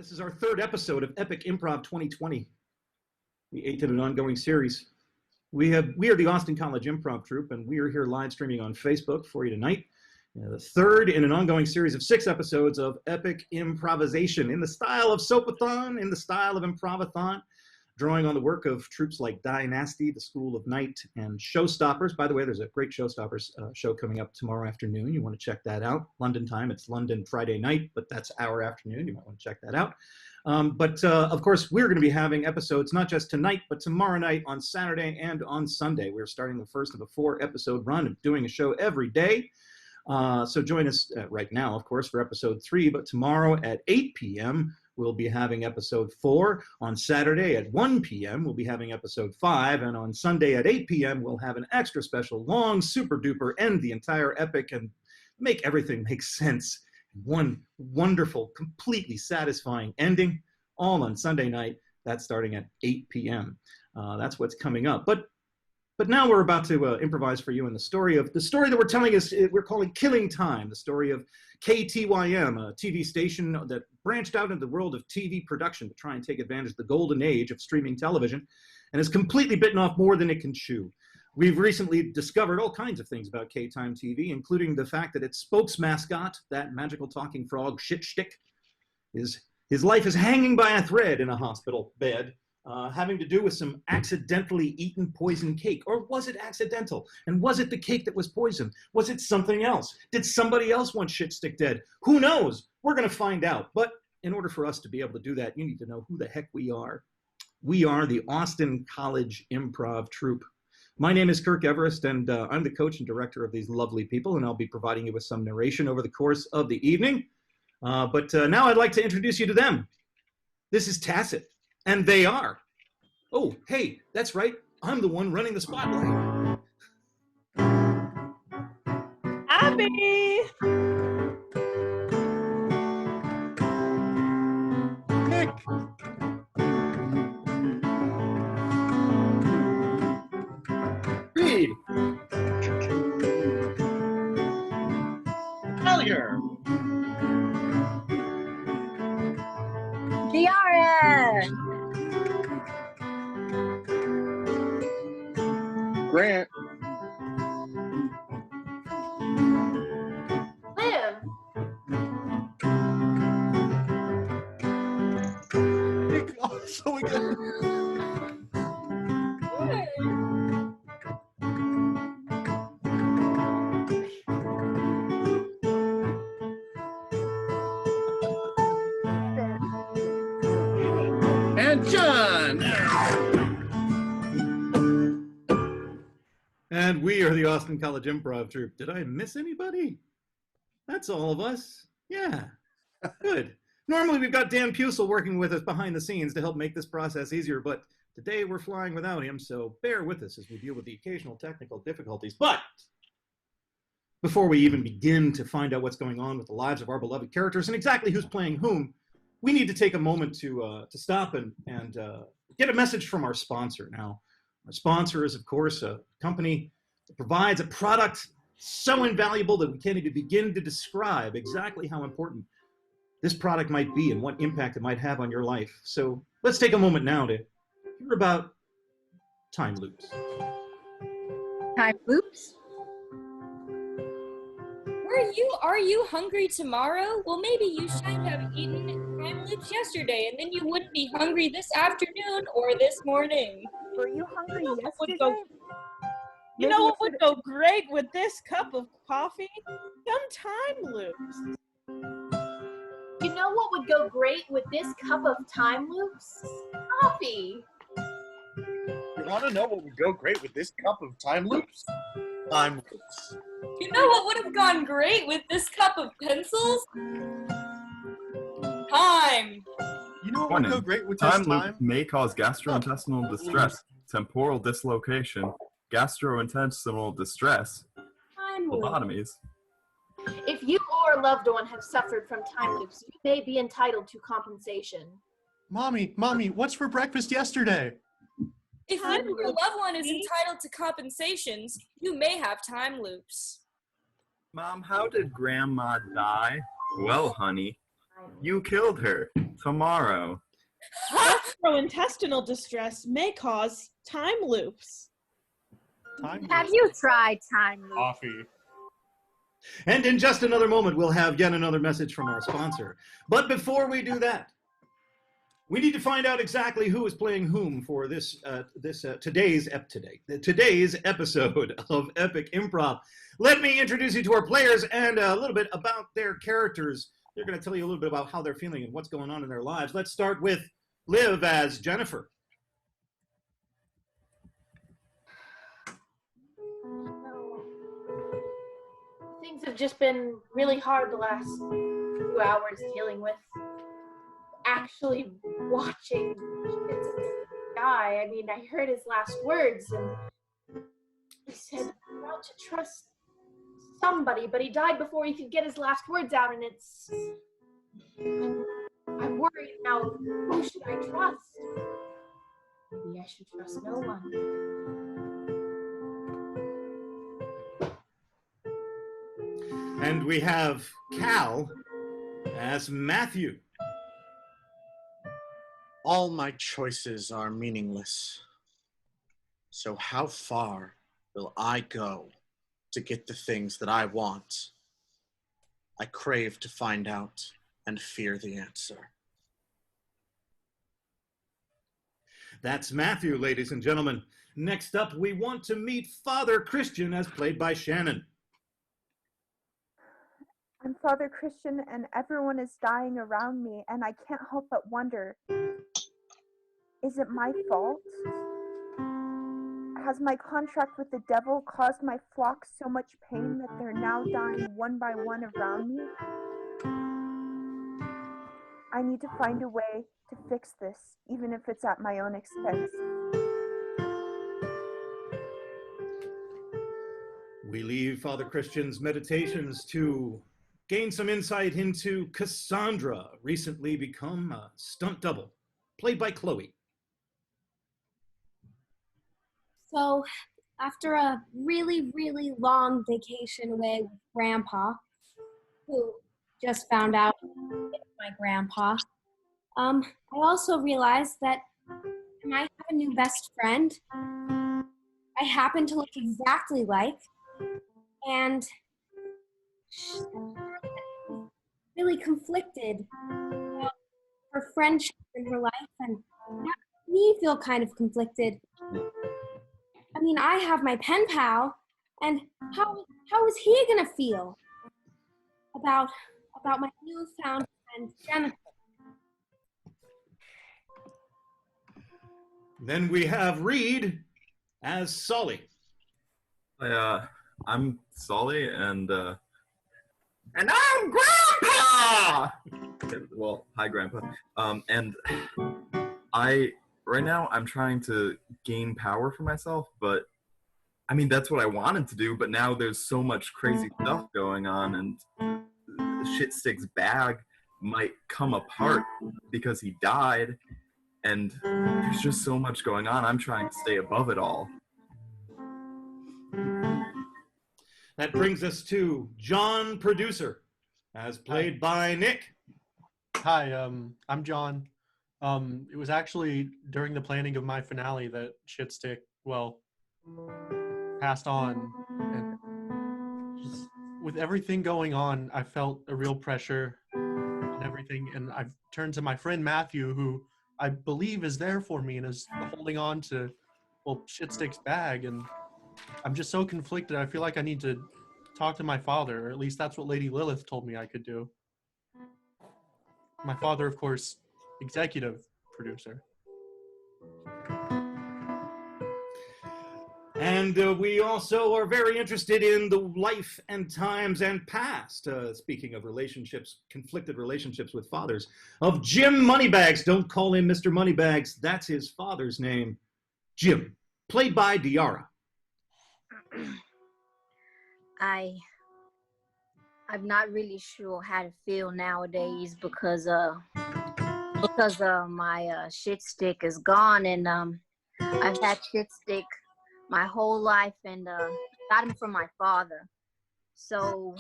This is our third episode of Epic Improv 2020, the eighth in an ongoing series. We are the Austin College Improv Troupe, and we are here live streaming on Facebook for you tonight. The third in an ongoing series of 6 episodes of Epic Improvisation in the style of Soapathon, in the style of Improvathon, drawing on the work of troupes like Dynasty, The School of Night, and Showstoppers. By the way, there's a great Showstoppers show coming up tomorrow afternoon. You want to check that out. London time. It's London Friday night, but that's our afternoon. You might want to check that out. Of course, we're going to be having episodes not just tonight, but tomorrow night, on Saturday, and on Sunday. We're starting the first of a 4-episode run of doing a show every day. So join us right now, of course, for episode 3, but tomorrow at 8 p.m., we'll be having episode 4. On Saturday at 1 p.m., we'll be having episode 5. And on Sunday at 8 p.m., we'll have an extra special, long, super duper, end the entire epic and make everything make sense. One wonderful, completely satisfying ending, all on Sunday night. That's starting at 8 p.m. That's what's coming up. But now we're about to improvise for you in the story that we're telling is we're calling Killing Time, the story of KTYM, a TV station that branched out into the world of TV production to try and take advantage of the golden age of streaming television, and has completely bitten off more than it can chew. We've recently discovered all kinds of things about K-Time TV, including the fact that its spokes mascot, that magical talking frog Shit Shtick, his life is hanging by a thread in a hospital bed, having to do with some accidentally eaten poison cake. Or was it accidental? And was it the cake that was poisoned? Was it something else? Did somebody else want Shit Stick dead? Who knows? We're going to find out. But in order for us to be able to do that, you need to know who the heck we are. We are the Austin College Improv Troupe. My name is Kirk Everest, and I'm the coach and director of these lovely people, and I'll be providing you with some narration over the course of the evening. But now I'd like to introduce you to them. This is Tacit. And they are. Oh, hey, that's right. I'm the one running the spotlight. Abby! Nick! Reed! Collier! Kiara! Grant. Liv! So again. And John. And we are the Austin College Improv Troupe. Did I miss anybody? That's all of us. Yeah, good. Normally we've got Dan Pusel working with us behind the scenes to help make this process easier, but today we're flying without him, so bear with us as we deal with the occasional technical difficulties. But before we even begin to find out what's going on with the lives of our beloved characters and exactly who's playing whom, we need to take a moment to stop and get a message from our sponsor. Now, our sponsor is, of course, a company that provides a product so invaluable that we can't even begin to describe exactly how important this product might be and what impact it might have on your life. So let's take a moment now to hear about time loops. Time loops? Are you hungry tomorrow? Well, maybe you should have eaten time loops yesterday, and then you wouldn't be hungry this afternoon or this morning. Were you hungry yesterday? You know what would go great with this cup of coffee? Some time loops. You know what would go great with this cup of time loops? Coffee. You want to know what would go great with this cup of time loops? Time loops. You know what would have gone great with this cup of pencils? Time. You know what would go great with this Time time? loop may cause gastrointestinal distress, temporal dislocation, gastrointestinal distress, Time loop. lobotomies. If you or a loved one have suffered from time loops, you may be entitled to compensation. Mommy, what's for breakfast yesterday? If you or your loved one is entitled to compensations, you may have time loops. Mom, how did Grandma die? Well, honey, You killed her. Tomorrow. Gastrointestinal distress may cause time loops. Have you tried time loop? Coffee. And in just another moment, we'll have yet another message from our sponsor. But before we do that, we need to find out exactly who is playing whom for today's episode of Epic Improv. Let me introduce you to our players and a little bit about their characters. They're going to tell you a little bit about how they're feeling and what's going on in their lives. Let's start with Liv as Jennifer. Things have just been really hard the last few hours dealing with actually watching die. I mean, I heard his last words and he said, "You're out to trust somebody," but he died before he could get his last words out, and I'm worried now. Who should I trust? Maybe I should trust no one. And we have Cal as Matthew. All my choices are meaningless. So how far will I go to get the things that I want? I crave to find out and fear the answer. That's Matthew, ladies and gentlemen. Next up, we want to meet Father Christian, as played by Shannon. I'm Father Christian, and everyone is dying around me, and I can't help but wonder, is it my fault? Has my contract with the devil caused my flock so much pain that they're now dying one by one around me? I need to find a way to fix this, even if it's at my own expense. We leave Father Christian's meditations to gain some insight into Cassandra, recently become a stunt double, played by Chloe. So, after a really, really long vacation away with Grandpa, who just found out it's my grandpa, I also realized that I might have a new best friend I happen to look exactly like, and really conflicted about her friendship in her life, and that made me feel kind of conflicted. I mean, I have my pen pal, and how is he gonna feel about my newfound friend Jennifer? Then we have Reed as Sully. I'm Sully, and I'm Grandpa! Well, hi, Grandpa. And right now, I'm trying to gain power for myself, but I mean, that's what I wanted to do, but now there's so much crazy stuff going on, and the shit sticks bag might come apart because he died, and there's just so much going on. I'm trying to stay above it all. That brings us to John, producer, as played by Nick. Hi, I'm John. It was actually during the planning of my finale that Shitstick, passed on. And just with everything going on, I felt a real pressure and everything. And I've turned to my friend Matthew, who I believe is there for me and is holding on to, Shitstick's bag. And I'm just so conflicted. I feel like I need to talk to my father, or at least that's what Lady Lilith told me I could do. My father, of course, executive producer. And we also are very interested in the life and times and past, speaking of relationships, conflicted relationships with fathers, of Jim Moneybags. Don't call him Mr. Moneybags. That's his father's name. Jim, played by Diara. I'm not really sure how to feel nowadays because my shit stick is gone, and I've had shit stick my whole life, and got him from my father. So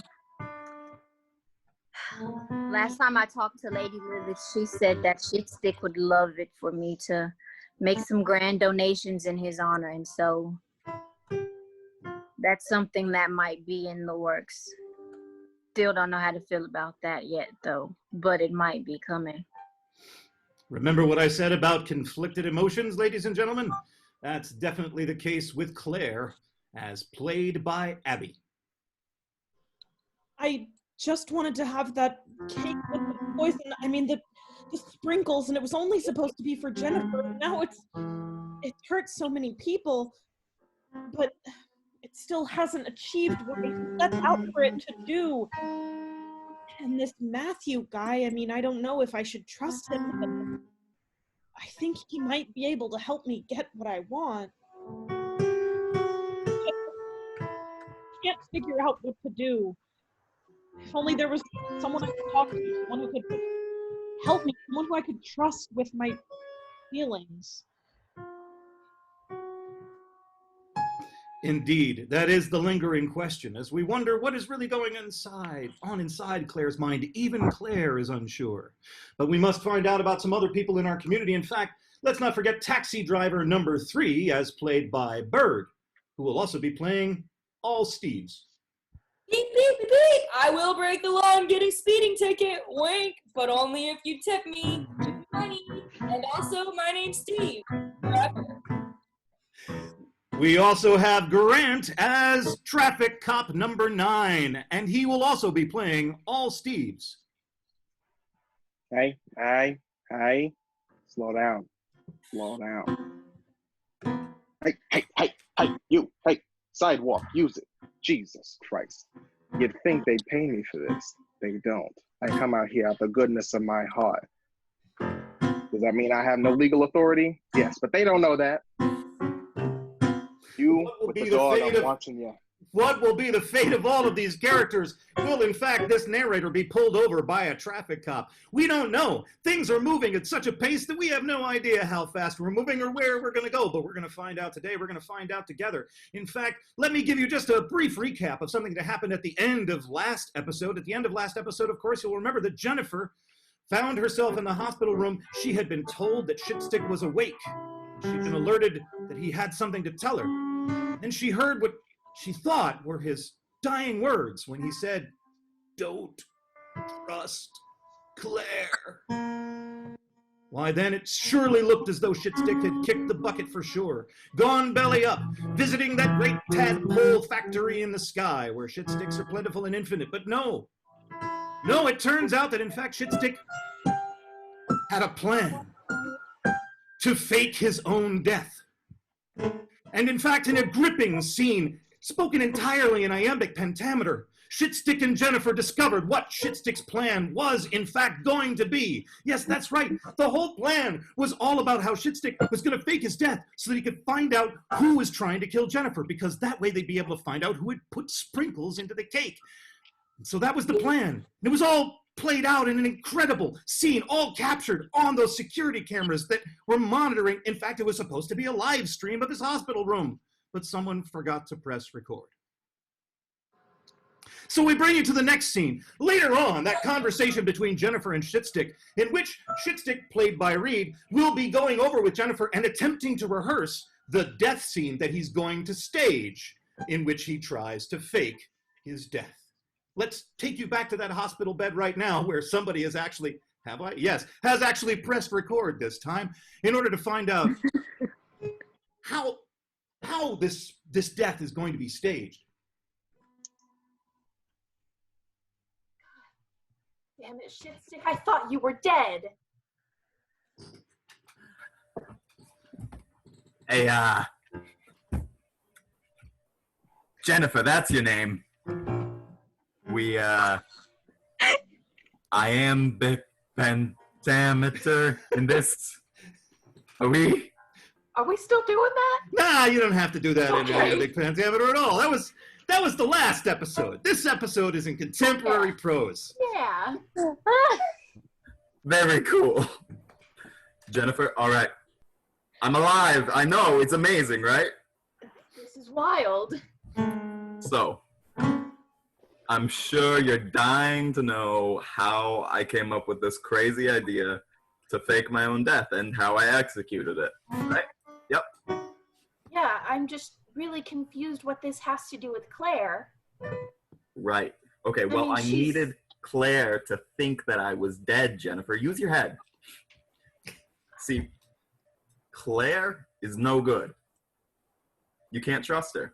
last time I talked to Lady Lilith, she said that Shitstick would love it for me to make some grand donations in his honor, and so that's something that might be in the works. Still don't know how to feel about that yet, though, but it might be coming. Remember what I said about conflicted emotions, ladies and gentlemen? That's definitely the case with Claire, as played by Abby. I just wanted to have that cake with the poison. I mean, the sprinkles, and it was only supposed to be for Jennifer. Now it hurts so many people, but it still hasn't achieved what it set out for it to do. And this Matthew guy, I mean, I don't know if I should trust him, but I think he might be able to help me get what I want. I can't figure out what to do. If only there was someone I could talk to, someone who could help me, someone who I could trust with my feelings. Indeed, that is the lingering question, as we wonder what is really going on inside Claire's mind. Even Claire is unsure. But we must find out about some other people in our community. In fact, let's not forget taxi driver number 3, as played by Bird, who will also be playing all Steves. Beep, beep, beep, beep. I will break the law and get a speeding ticket. Wink, but only if you tip me money. And also, my name's Steve. Forever. We also have Grant as traffic cop number 9, and he will also be playing all Steves. Hey, slow down. Hey, you, sidewalk, use it. Jesus Christ. You'd think they pay me for this. They don't. I come out here out the goodness of my heart. Does that mean I have no legal authority? Yes, but they don't know that. You with the dog, I'm watching you. What will be the fate of all of these characters? Will, in fact, this narrator be pulled over by a traffic cop? We don't know. Things are moving at such a pace that we have no idea how fast we're moving or where we're going to go, but we're going to find out today. We're going to find out together. In fact, let me give you just a brief recap of something that happened at the end of last episode. At the end of last episode, of course, you'll remember that Jennifer found herself in the hospital room. She had been told that Shitstick was awake. She'd been alerted that he had something to tell her. And she heard what she thought were his dying words when he said, "Don't trust Claire." Why, then it surely looked as though Shitstick had kicked the bucket for sure, gone belly up, visiting that great tadpole factory in the sky where shitsticks are plentiful and infinite. But no, it turns out that in fact Shitstick had a plan to fake his own death. And in fact, in a gripping scene, spoken entirely in iambic pentameter, Shitstick and Jennifer discovered what Shitstick's plan was in fact going to be. Yes, that's right. The whole plan was all about how Shitstick was going to fake his death so that he could find out who was trying to kill Jennifer, because that way they'd be able to find out who had put sprinkles into the cake. So that was the plan. And it was all played out in an incredible scene, all captured on those security cameras that were monitoring. In fact, it was supposed to be a live stream of his hospital room, but someone forgot to press record. So we bring you to the next scene. Later on, that conversation between Jennifer and Shitstick, in which Shitstick, played by Reed, will be going over with Jennifer and attempting to rehearse the death scene that he's going to stage, in which he tries to fake his death. Let's take you back to that hospital bed right now where somebody has actually, has actually pressed record this time in order to find out how this death is going to be staged. Damn it, Shitstick, I thought you were dead. Hey, Jennifer, that's your name. I am the pentameter in this. Are we still doing that? Nah, you don't have to do that Okay. in the pentameter at all. That was the last episode. This episode is in contemporary prose. Yeah. Very cool. Jennifer, all right. I'm alive. I know, it's amazing, right? This is wild. So, I'm sure you're dying to know how I came up with this crazy idea to fake my own death and how I executed it, right? Yep. Yeah, I'm just really confused what this has to do with Claire. Right. Okay, well, I needed Claire to think that I was dead, Jennifer. Use your head. See, Claire is no good. You can't trust her.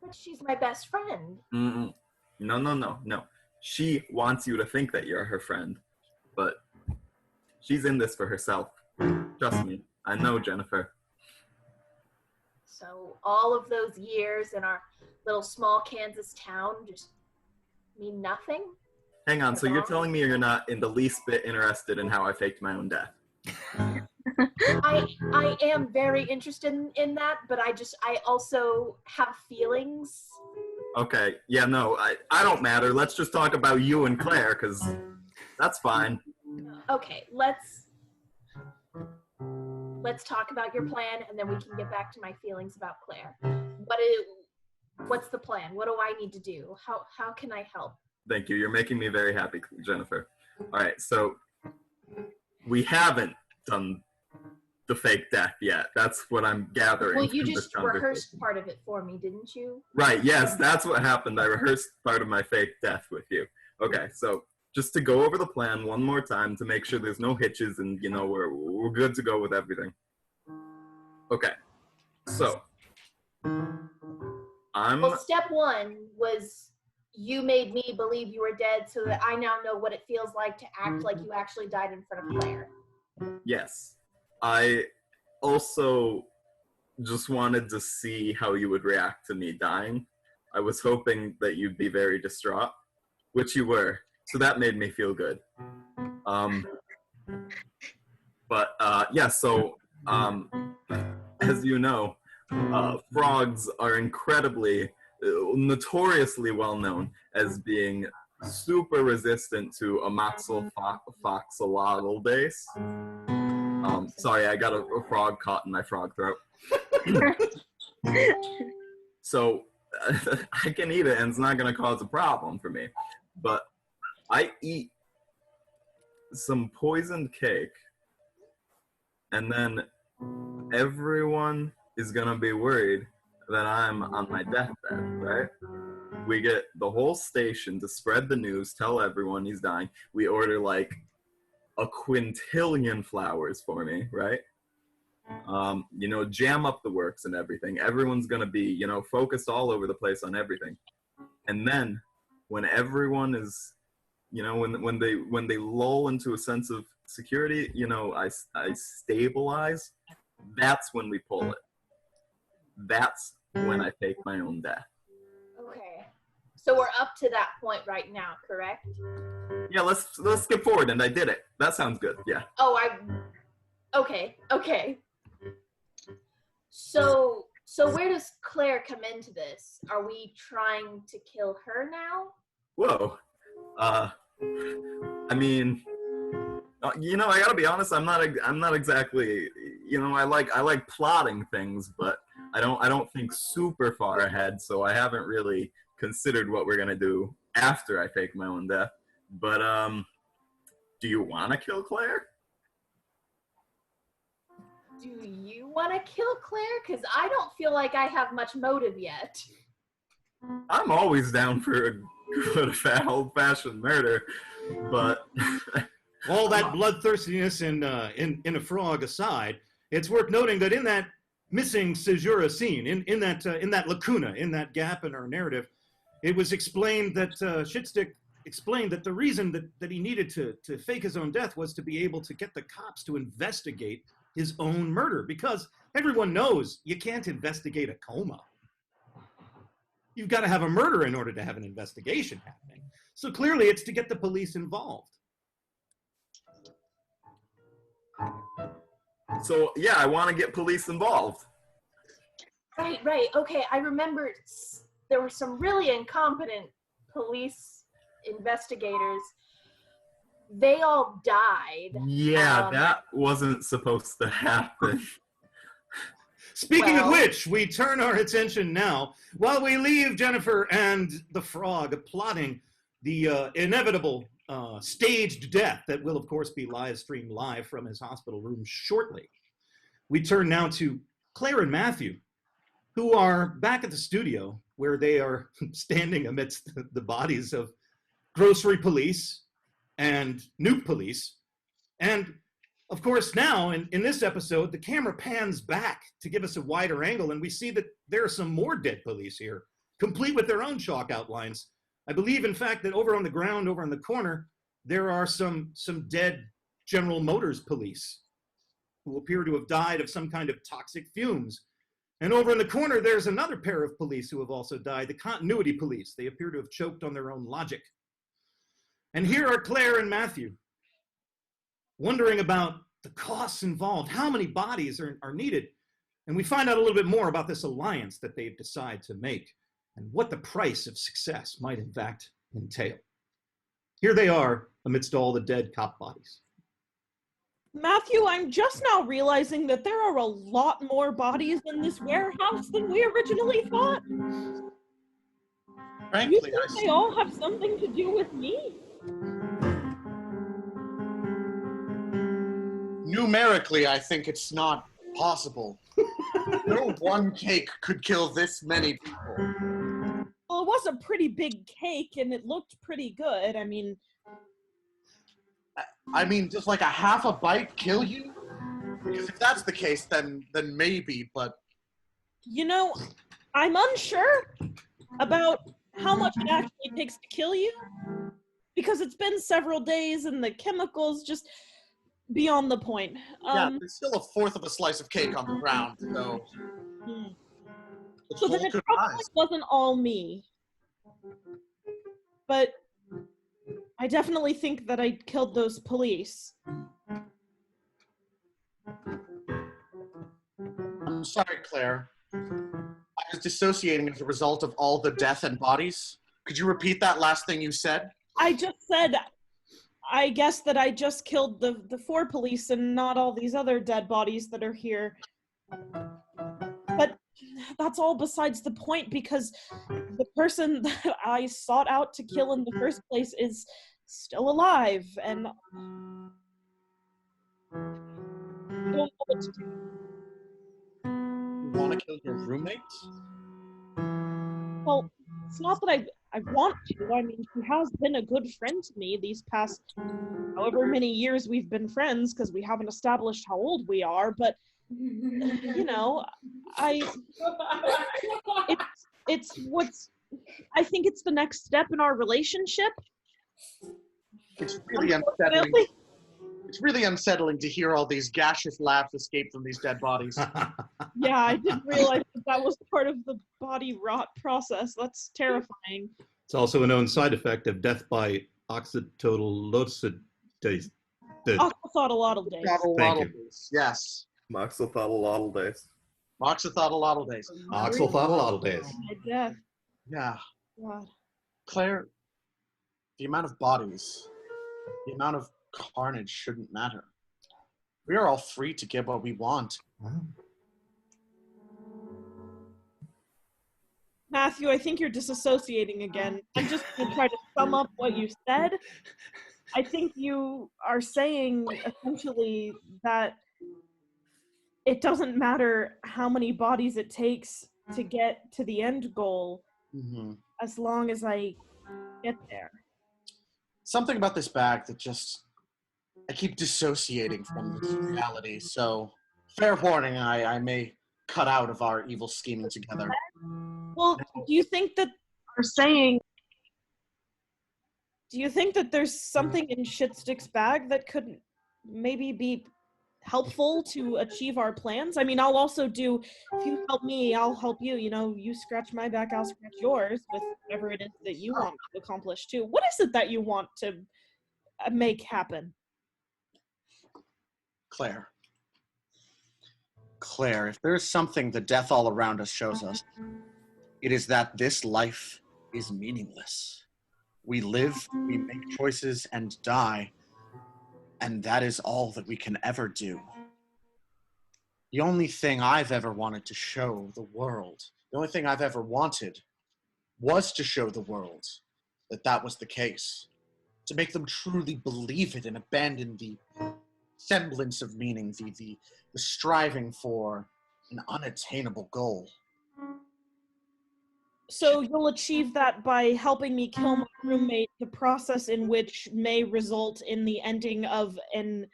But she's my best friend. Mm-mm. No. She wants you to think that you're her friend, but she's in this for herself. Trust me. I know, Jennifer. So all of those years in our little small Kansas town just mean nothing? Hang on, so you're telling me you're not in the least bit interested in how I faked my own death? I am very interested in that, but I also have feelings. Okay, yeah, no, I don't matter. Let's just talk about you and Claire, because that's fine. Okay, let's talk about your plan, and then we can get back to my feelings about Claire. What's the plan? What do I need to do? How can I help? Thank you. You're making me very happy, Jennifer. All right, so we haven't done the fake death yet. That's what I'm gathering. Well, you just rehearsed part of it for me, didn't you? Right, yes, that's what happened. I rehearsed part of my fake death with you. Okay, so just to go over the plan one more time to make sure there's no hitches and, you know, we're good to go with everything. Okay, so Well, step one was you made me believe you were dead so that I now know what it feels like to act like you actually died in front of Claire. Yes. I also just wanted to see how you would react to me dying. I was hoping that you'd be very distraught, which you were. So that made me feel good. As you know, frogs are incredibly, notoriously well known as being super resistant to amoxicillin-base. Sorry, I got a frog caught in my frog throat. So I can eat it and it's not going to cause a problem for me. But I eat some poisoned cake and then everyone is going to be worried that I'm on my deathbed, right? We get the whole station to spread the news, tell everyone he's dying. We order like a quintillion flowers for me, right? You know, jam up the works and everything. Everyone's gonna be, you know, focused all over the place on everything. And then when everyone is, you know, when they lull into a sense of security, you know, I stabilize, that's when we pull it. That's when I fake my own death. Okay. So we're up to that point right now, correct? Yeah, let's skip forward, and I did it. That sounds good. Yeah. Oh, okay. So where does Claire come into this? Are we trying to kill her now? Whoa. I mean, you know, I gotta be honest. I'm not exactly. You know, I like plotting things, but I don't think super far ahead. So I haven't really considered what we're gonna do after I fake my own death. But do you want to kill Claire? Do you want to kill Claire? Because I don't feel like I have much motive yet. I'm always down for a good old-fashioned murder, but all that bloodthirstiness in a frog aside, it's worth noting that in that missing caesura scene, in that lacuna, in that gap in our narrative, it was explained that Shitstick explained that the reason that he needed to fake his own death was to be able to get the cops to investigate his own murder, because everyone knows you can't investigate a coma. You've got to have a murder in order to have an investigation happening. So clearly it's to get the police involved. So yeah, I want to get police involved. Right. Okay, I remember there were some really incompetent police investigators. They all died. Yeah, that wasn't supposed to happen. Speaking of Well- which, we turn our attention now, while we leave Jennifer and the frog plotting the inevitable staged death that will, of course, be live streamed live from his hospital room shortly. We turn now to Claire and Matthew, who are back at the studio where they are standing amidst the bodies of grocery police and nuke police. And of course, now in this episode, the camera pans back to give us a wider angle, and we see that there are some more dead police here, complete with their own chalk outlines. I believe, in fact, that over on the ground, over in the corner, there are some dead General Motors police who appear to have died of some kind of toxic fumes. And over in the corner, there's another pair of police who have also died, the continuity police. They appear to have choked on their own logic. And here are Claire and Matthew, wondering about the costs involved, how many bodies are needed. And we find out a little bit more about this alliance that they've decided to make and what the price of success might in fact entail. Here they are amidst all the dead cop bodies. Matthew, I'm just now realizing that there are a lot more bodies in this warehouse than we originally thought. Frankly, You think they all have something to do with me? numerically, I think it's not possible. No one cake could kill this many people. Well, it was a pretty big cake, and it looked pretty good. I mean, does like a half a bite kill you? Because if that's the case, then maybe, but... You know, I'm unsure about how much it actually takes to kill you, because it's been several days and the chemicals just beyond the point. Yeah, there's still a fourth of a slice of cake on the ground, so... So then it probably wasn't all me. But I definitely think that I killed those police. I'm sorry, Claire. I was dissociating as a result of all the death and bodies. Could you repeat that last thing you said? I just said, I guess that I just killed the 4 police and not all these other dead bodies that are here. But that's all besides the point, because the person that I sought out to kill in the first place is still alive, and I don't know what to do. You want to kill your roommate? Well, it's not that I want to. I mean, she has been a good friend to me these past however many years we've been friends, because we haven't established how old we are, but you know, I think it's the next step in our relationship. It's really unsettling. It's really unsettling to hear all these gaseous laughs escape from these dead bodies. Yeah, I didn't realize that was part of the body rot process. That's terrifying. It's also a known side effect of death by oxytodylosidase. Oxytodylolidase. Thank you. Yes. Moxithodololidase. Moxithodololidase. Oxythodylolidase. Yeah. Yeah. God. Claire, the amount of bodies, the amount of carnage shouldn't matter. We are all free to get what we want. Wow. Matthew, I think you're disassociating again. I'm just going to try to sum up what you said. I think you are saying essentially that it doesn't matter how many bodies it takes to get to the end goal, as long as I get there. Something about this bag that just... I keep dissociating from this reality, so fair warning, I may cut out of our evil scheming together. Well, do you think that there's something in Shitstick's bag that could maybe be helpful to achieve our plans? I mean, I'll also do, if you help me, I'll help you. You know, you scratch my back, I'll scratch yours with whatever it is that you want to accomplish too. What is it that you want to make happen? Claire, if there's something the death all around us shows us, it is that this life is meaningless. We live, we make choices, and die, and that is all that we can ever do. The only thing I've ever wanted to show the world, the only thing I've ever wanted was to show the world that that was the case. To make them truly believe it and abandon the semblance of meaning, the striving for an unattainable goal. So you'll achieve that by helping me kill my roommate, the process in which may result in the ending of an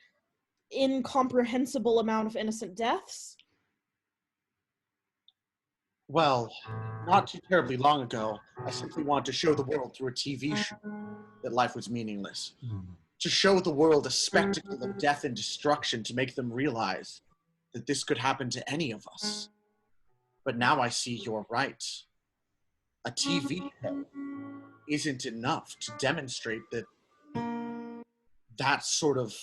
incomprehensible amount of innocent deaths? Well, not too terribly long ago, I simply wanted to show the world through a TV show that life was meaningless. To show the world a spectacle of death and destruction, to make them realize that this could happen to any of us. But now I see you're right. A TV show isn't enough to demonstrate that that sort of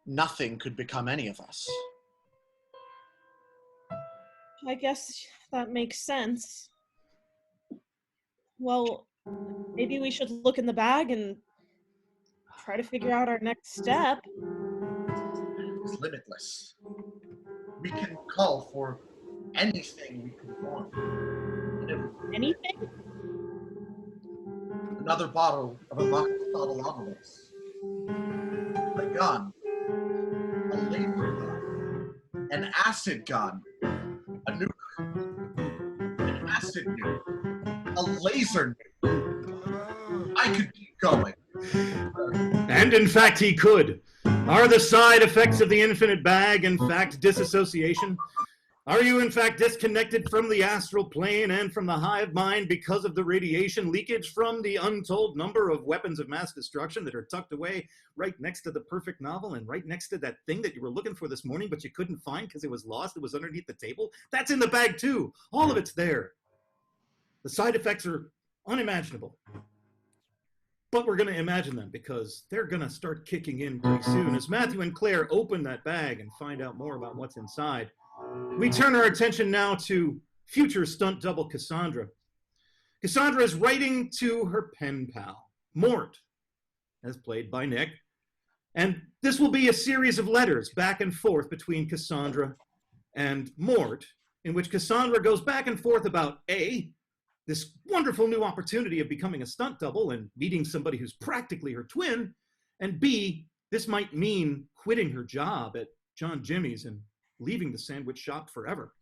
nothing could become any of us. I guess that makes sense. Well, maybe we should look in the bag and try to figure out our next step. It's limitless. We can call for anything we could want. Anything? Another bottle of a Moxie, a gun, a laser gun, an acid gun, a nuke, an acid nuke, a laser nuke. I could keep going. And in fact, he could. Are the side effects of the infinite bag, in fact, disassociation? Are you, in fact, disconnected from the astral plane and from the hive mind because of the radiation leakage from the untold number of weapons of mass destruction that are tucked away right next to the perfect novel and right next to that thing that you were looking for this morning but you couldn't find because it was lost? It was underneath the table. That's in the bag, too. All of it's there. The side effects are unimaginable. But we're going to imagine them because they're going to start kicking in pretty soon. As Matthew and Claire open that bag and find out more about what's inside, we turn our attention now to future stunt double Cassandra. Cassandra is writing to her pen pal, Mort, as played by Nick. And this will be a series of letters back and forth between Cassandra and Mort, in which Cassandra goes back and forth about A, this wonderful new opportunity of becoming a stunt double and meeting somebody who's practically her twin, and B, this might mean quitting her job at John Jimmy's and leaving the sandwich shop forever.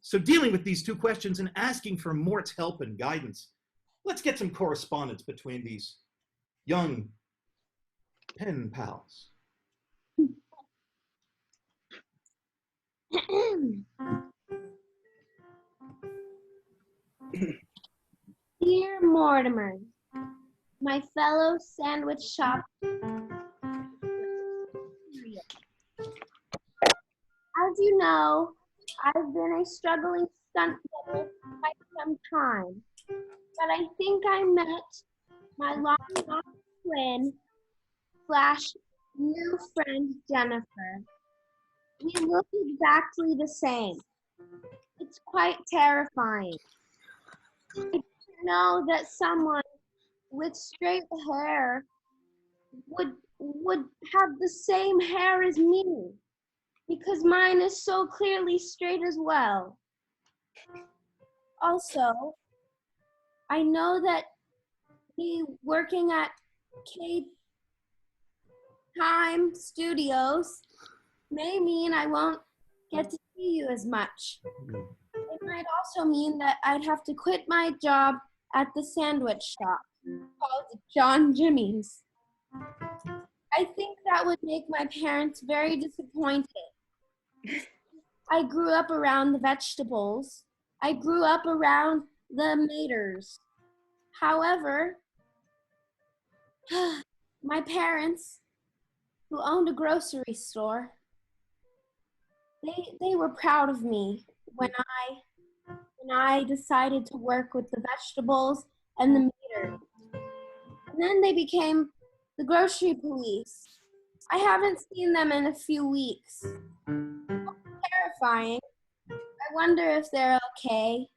So dealing with these two questions and asking for Mort's help and guidance, let's get some correspondence between these young pen pals. Dear Mortimer, my fellow sandwich shop. As you know, I've been a struggling stunt double for quite some time, but I think I met my long-lost twin / new friend Jennifer. We look exactly the same. It's quite terrifying. I didn't know that someone with straight hair would have the same hair as me, because mine is so clearly straight as well. Also, I know that me working at K-Time Studios may mean I won't get to see you as much. It might also mean that I'd have to quit my job at the sandwich shop called John Jimmy's. I think that would make my parents very disappointed. I grew up around the vegetables. I grew up around the maters. However, my parents, who owned a grocery store, they were proud of me when I decided to work with the vegetables and the meters. And then they became the grocery police. I haven't seen them in a few weeks. Terrifying. I wonder if they're okay.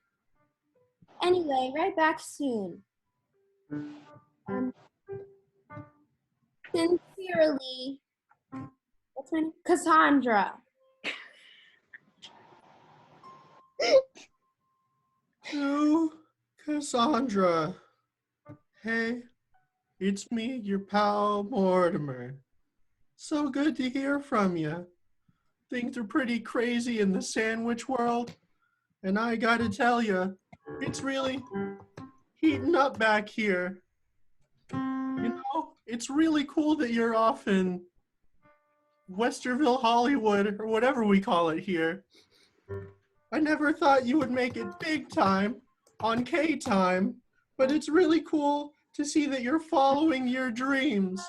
Anyway, right back soon. Sincerely, what's my name? Cassandra. To Cassandra. Hey, it's me, your pal Mortimer. So good to hear from you. Things are pretty crazy in the sandwich world, and I gotta tell you, it's really heating up back here. You know, it's really cool that you're off in Westerville, Hollywood, or whatever we call it here. I never thought you would make it big time on K-Time, but it's really cool to see that you're following your dreams.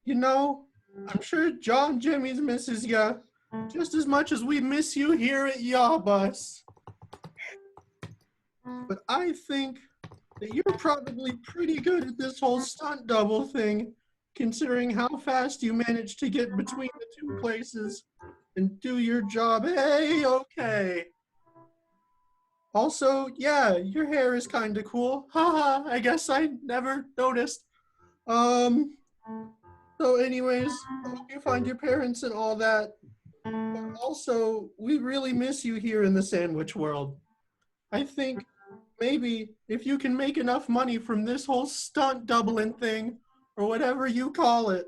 You know, I'm sure John Jimmy's misses you just as much as we miss you here at Yabus. But I think that you're probably pretty good at this whole stunt double thing, considering how fast you managed to get between the two places and do your job okay. Also, yeah, your hair is kind of cool. Haha, I guess I never noticed. So anyways, I hope you find your parents and all that. But also, we really miss you here in the sandwich world. I think maybe if you can make enough money from this whole stunt doubling thing, or whatever you call it,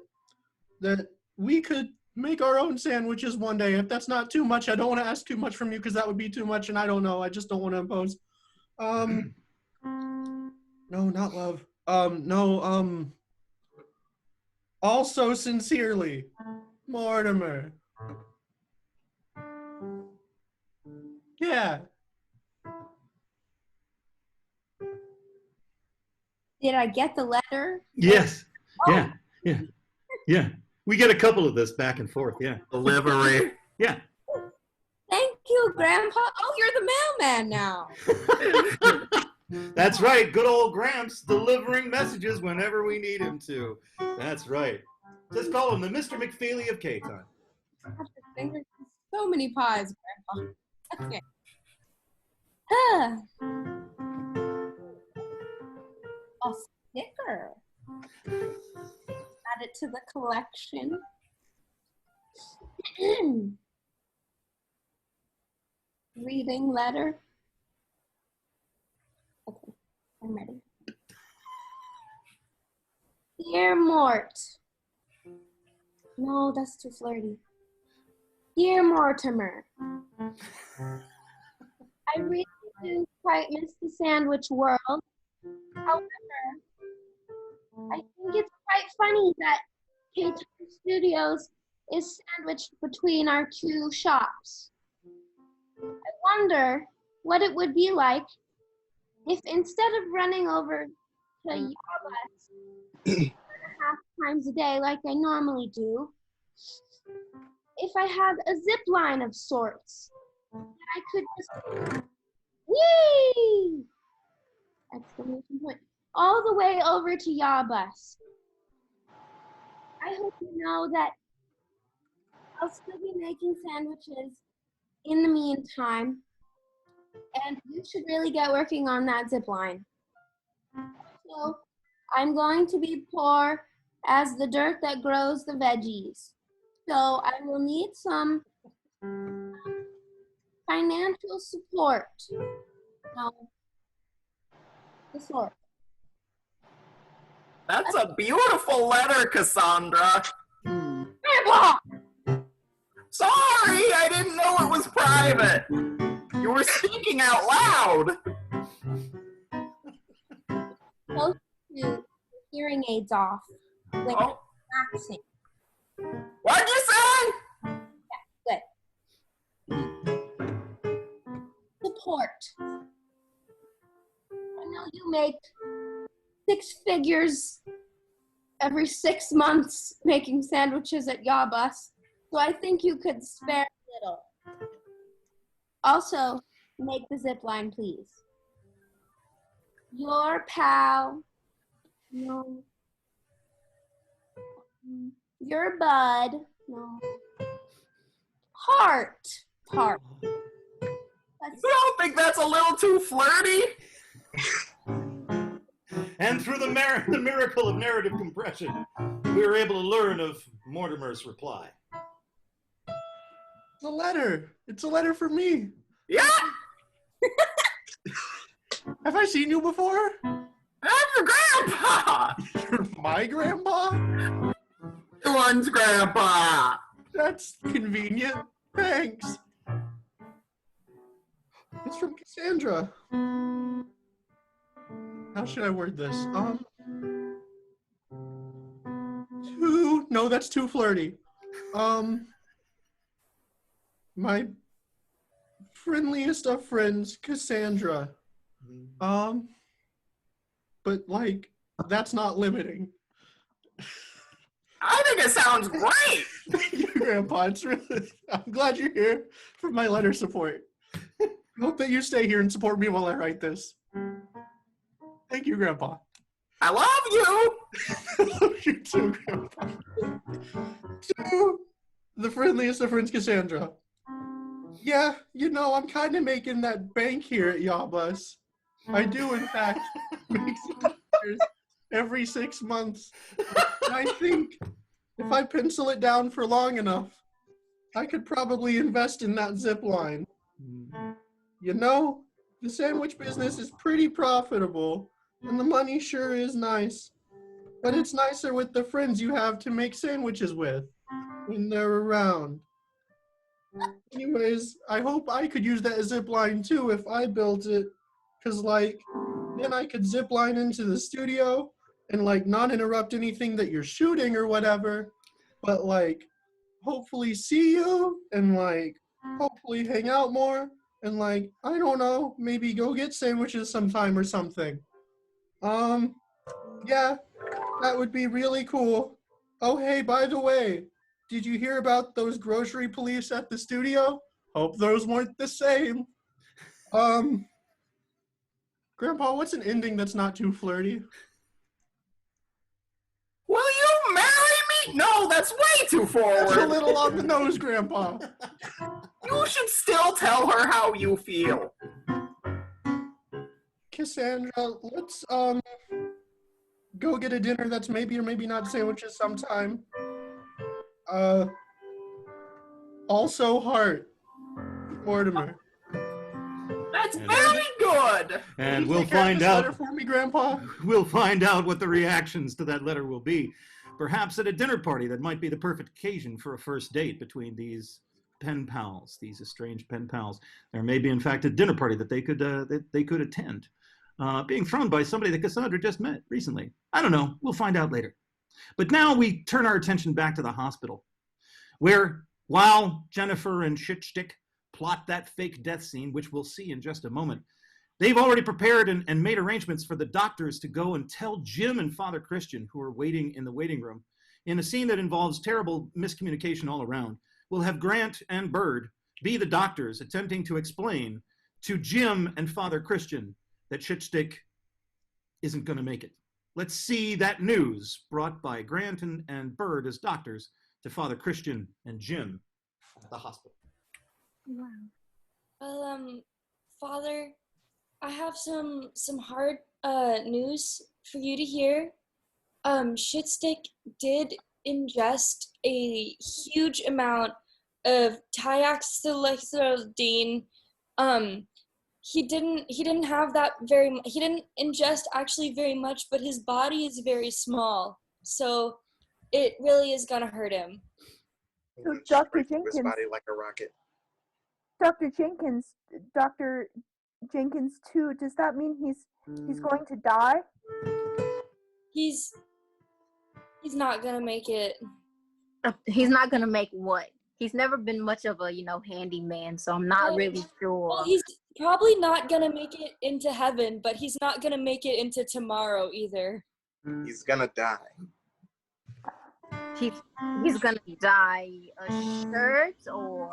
that we could make our own sandwiches one day. If that's not too much, I don't want to ask too much from you because that would be too much, and I don't know. I just don't want to impose. No, not love. Also sincerely, Mortimer. Yeah. Did I get the letter? Yes. Yeah. Yeah. Yeah. We get a couple of this back and forth. Yeah. Delivery. Yeah. Thank you, Grandpa. Oh, you're the mailman now. That's right. Good old Gramps delivering messages whenever we need him to. That's right. Just call him the Mr. McFeely of K-Time. Fingers in so many pies, Grandpa. Okay. A sticker. Add it to the collection. Reading letter. Okay, I'm ready. Dear Mort. No, that's too flirty. Dear Mortimer. I really do quite miss the sandwich world. However, I think it's quite funny that K-Time Studios is sandwiched between our two shops. I wonder what it would be like if instead of running over to Yabus 2.5 times a day like I normally do, if I had a zip line of sorts that I could just whee! Exclamation point. All the way over to Yabus. I hope you know that I'll still be making sandwiches in the meantime, and you should really get working on that zip line. So I'm going to be poor as the dirt that grows the veggies. So I will need some financial support. No, the sort. That's a beautiful letter, Cassandra. Grandpa! Sorry, I didn't know it was private. You were speaking out loud. Close to hearing aids off. With relaxing. What'd you say? Yeah, good. Support. I know you make 6 figures every 6 months making sandwiches at Yabus, so I think you could spare a little. Also, make the zip line, please. Your pal. No. Your bud. No. Heart. You don't think that's a little too flirty? And through the miracle of narrative compression, we were able to learn of Mortimer's reply. It's a letter. It's a letter for me. Yeah. I seen you before? I'm your grandpa! You're my grandpa? One's grandpa! That's convenient. Thanks. It's from Cassandra. How should I word this? No, that's too flirty. My friendliest of friends, Cassandra. But like, that's not limiting. I think it sounds great! Thank you, Grandpa. It's really, I'm glad you're here for my letter support. I hope that you stay here and support me while I write this. Thank you, Grandpa. I love you! I love you too, Grandpa. To the friendliest of friends, Cassandra. Yeah, you know, I'm kind of making that bank here at Yabus. I do, in fact, make some letters every 6 months. And I think if I pencil it down for long enough, I could probably invest in that zip line. You know, the sandwich business is pretty profitable, and the money sure is nice. But it's nicer with the friends you have to make sandwiches with when they're around. Anyways, I hope I could use that zip line too if I built it. Because, like, then I could zip line into the studio and, like, not interrupt anything that you're shooting or whatever. But, like, hopefully see you and, like, hopefully hang out more. And, like, I don't know, maybe go get sandwiches sometime or something. Yeah, that would be really cool. Oh, hey, by the way, did you hear about those grocery police at the studio? Hope those weren't the same. Grandpa, what's an ending that's not too flirty? Will you marry me? No, that's way too forward. That's a little on the nose, Grandpa. You should still tell her how you feel. Cassandra, let's go get a dinner that's maybe or maybe not sandwiches sometime. Also heart. Mortimer. That's very good. And Will you we'll take care of find this out. letter for me, Grandpa? We'll find out what the reactions to that letter will be. Perhaps at a dinner party that might be the perfect occasion for a first date between these pen pals, these estranged pen pals. There may be, in fact, a dinner party that they could attend, being thrown by somebody that Cassandra just met recently. I don't know. We'll find out later. But now we turn our attention back to the hospital, where while Jennifer and Shitstick plot that fake death scene, which we'll see in just a moment, they've already prepared and made arrangements for the doctors to go and tell Jim and Father Christian, who are waiting in the waiting room, in a scene that involves terrible miscommunication all around. We'll have Grant and Bird be the doctors attempting to explain to Jim and Father Christian that Shitstick isn't going to make it. Let's see that news brought by Grant and Bird as doctors to Father Christian and Jim at the hospital. Wow. Father, I have some hard news for you to hear. Shitstick did ingest a huge amount of tiaxylidine. He didn't have that he didn't ingest actually very much, but his body is very small, so it really is gonna hurt him. So Dr. His Jenkins, body like a rocket. Dr. Jenkins too, does that mean he's going to die? He's not gonna make it. He's not gonna make what? He's never been much of a, handyman, so I'm not really sure. Well, he's probably not gonna make it into heaven, but he's not gonna make it into tomorrow either. He's gonna die. He's gonna die a shirt or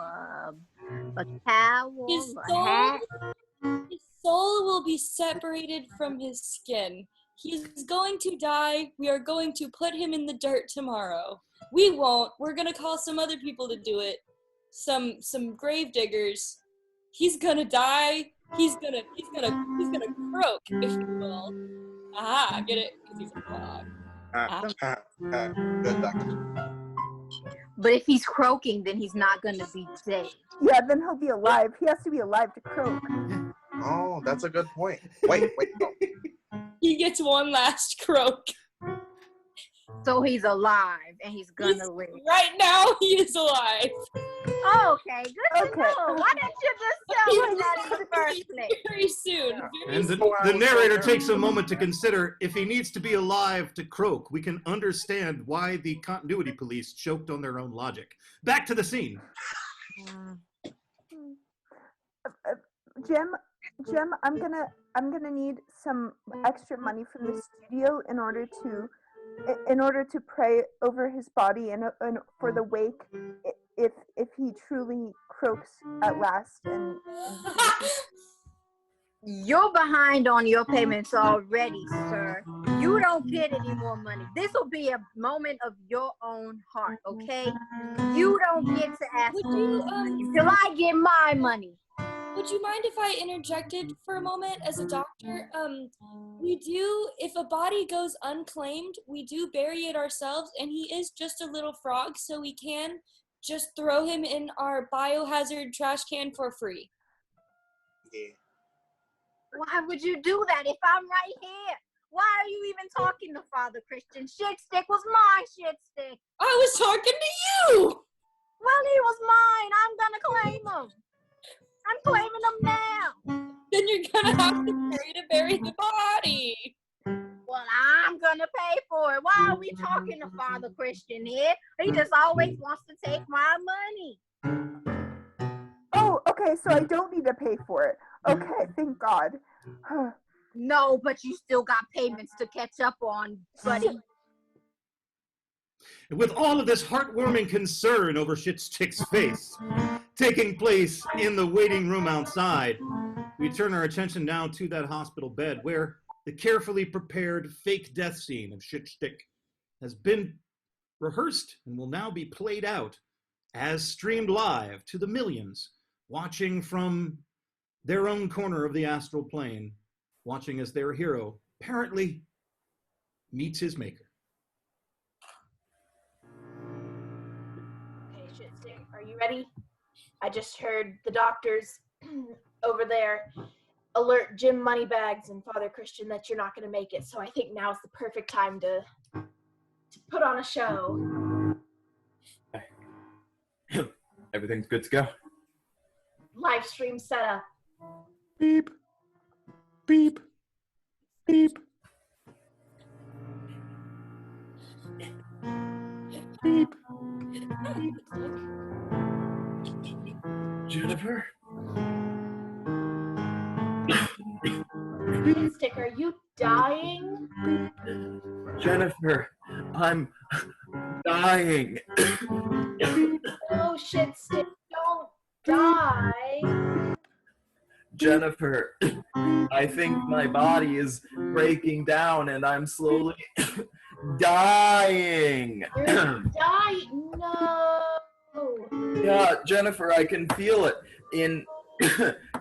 a towel, a hat. His soul will be separated from his skin. He's going to die. We are going to put him in the dirt tomorrow. We won't. We're gonna call some other people to do it. Some grave diggers. He's gonna die. He's gonna croak, if you will. Aha, get it? Because he's a frog. Good doctor. But if he's croaking, then he's not gonna be dead. Yeah, then he'll be alive. He has to be alive to croak. Oh, that's a good point. Wait. No. He gets one last croak. So he's alive and he's gonna live. Right now, he is alive. Okay, good to Okay. know. Why didn't you just tell me that in the first place? Very soon. Very And soon. the narrator takes a moment to consider if he needs to be alive to croak, we can understand why the continuity police choked on their own logic. Back to the scene. Jim, I'm gonna need some extra money from the studio in order to pray over his body and for the wake, if he truly croaks at last. And You're behind on your payments already, sir. You don't get any more money. This will be a moment of your own heart, okay? You don't get to ask Would for you, money till I get my money. Would you mind if I interjected for a moment as a doctor? We do, if a body goes unclaimed, we do bury it ourselves, and he is just a little frog, so we can just throw him in our biohazard trash can for free. Yeah. Why would you do that if I'm right here? Why are you even talking to Father Christian? Shit stick was my shit stick. I was talking to you! Well, he was mine. I'm gonna claim him. I'm claiming him now. Then you're gonna have to pay to bury the body. Well, I'm gonna pay for it. Why are we talking to Father Christian here? He just always wants to take my money. oh, okay, so I don't need to pay for it. Okay, thank God. No, but you still got payments to catch up on, buddy. With all of this heartwarming concern over Shitstick's face taking place in the waiting room outside, we turn our attention now to that hospital bed where the carefully prepared fake death scene of Shitstick has been rehearsed and will now be played out as streamed live to the millions watching from their own corner of the astral plane, watching as their hero apparently meets his maker. Okay, Shitstick, are you ready? I just heard the doctors over there alert Jim Moneybags and Father Christian that you're not going to make it, so I think now's the perfect time to put on a show. Everything's good to go. Live stream setup. Beep. Beep. Beep. Beep. Jennifer? Shitstick, are you dying? Jennifer, I'm dying. Oh, Shitstick, don't die. Jennifer, I think my body is breaking down and I'm slowly dying. You're dying. No. Yeah, Jennifer, I can feel it. In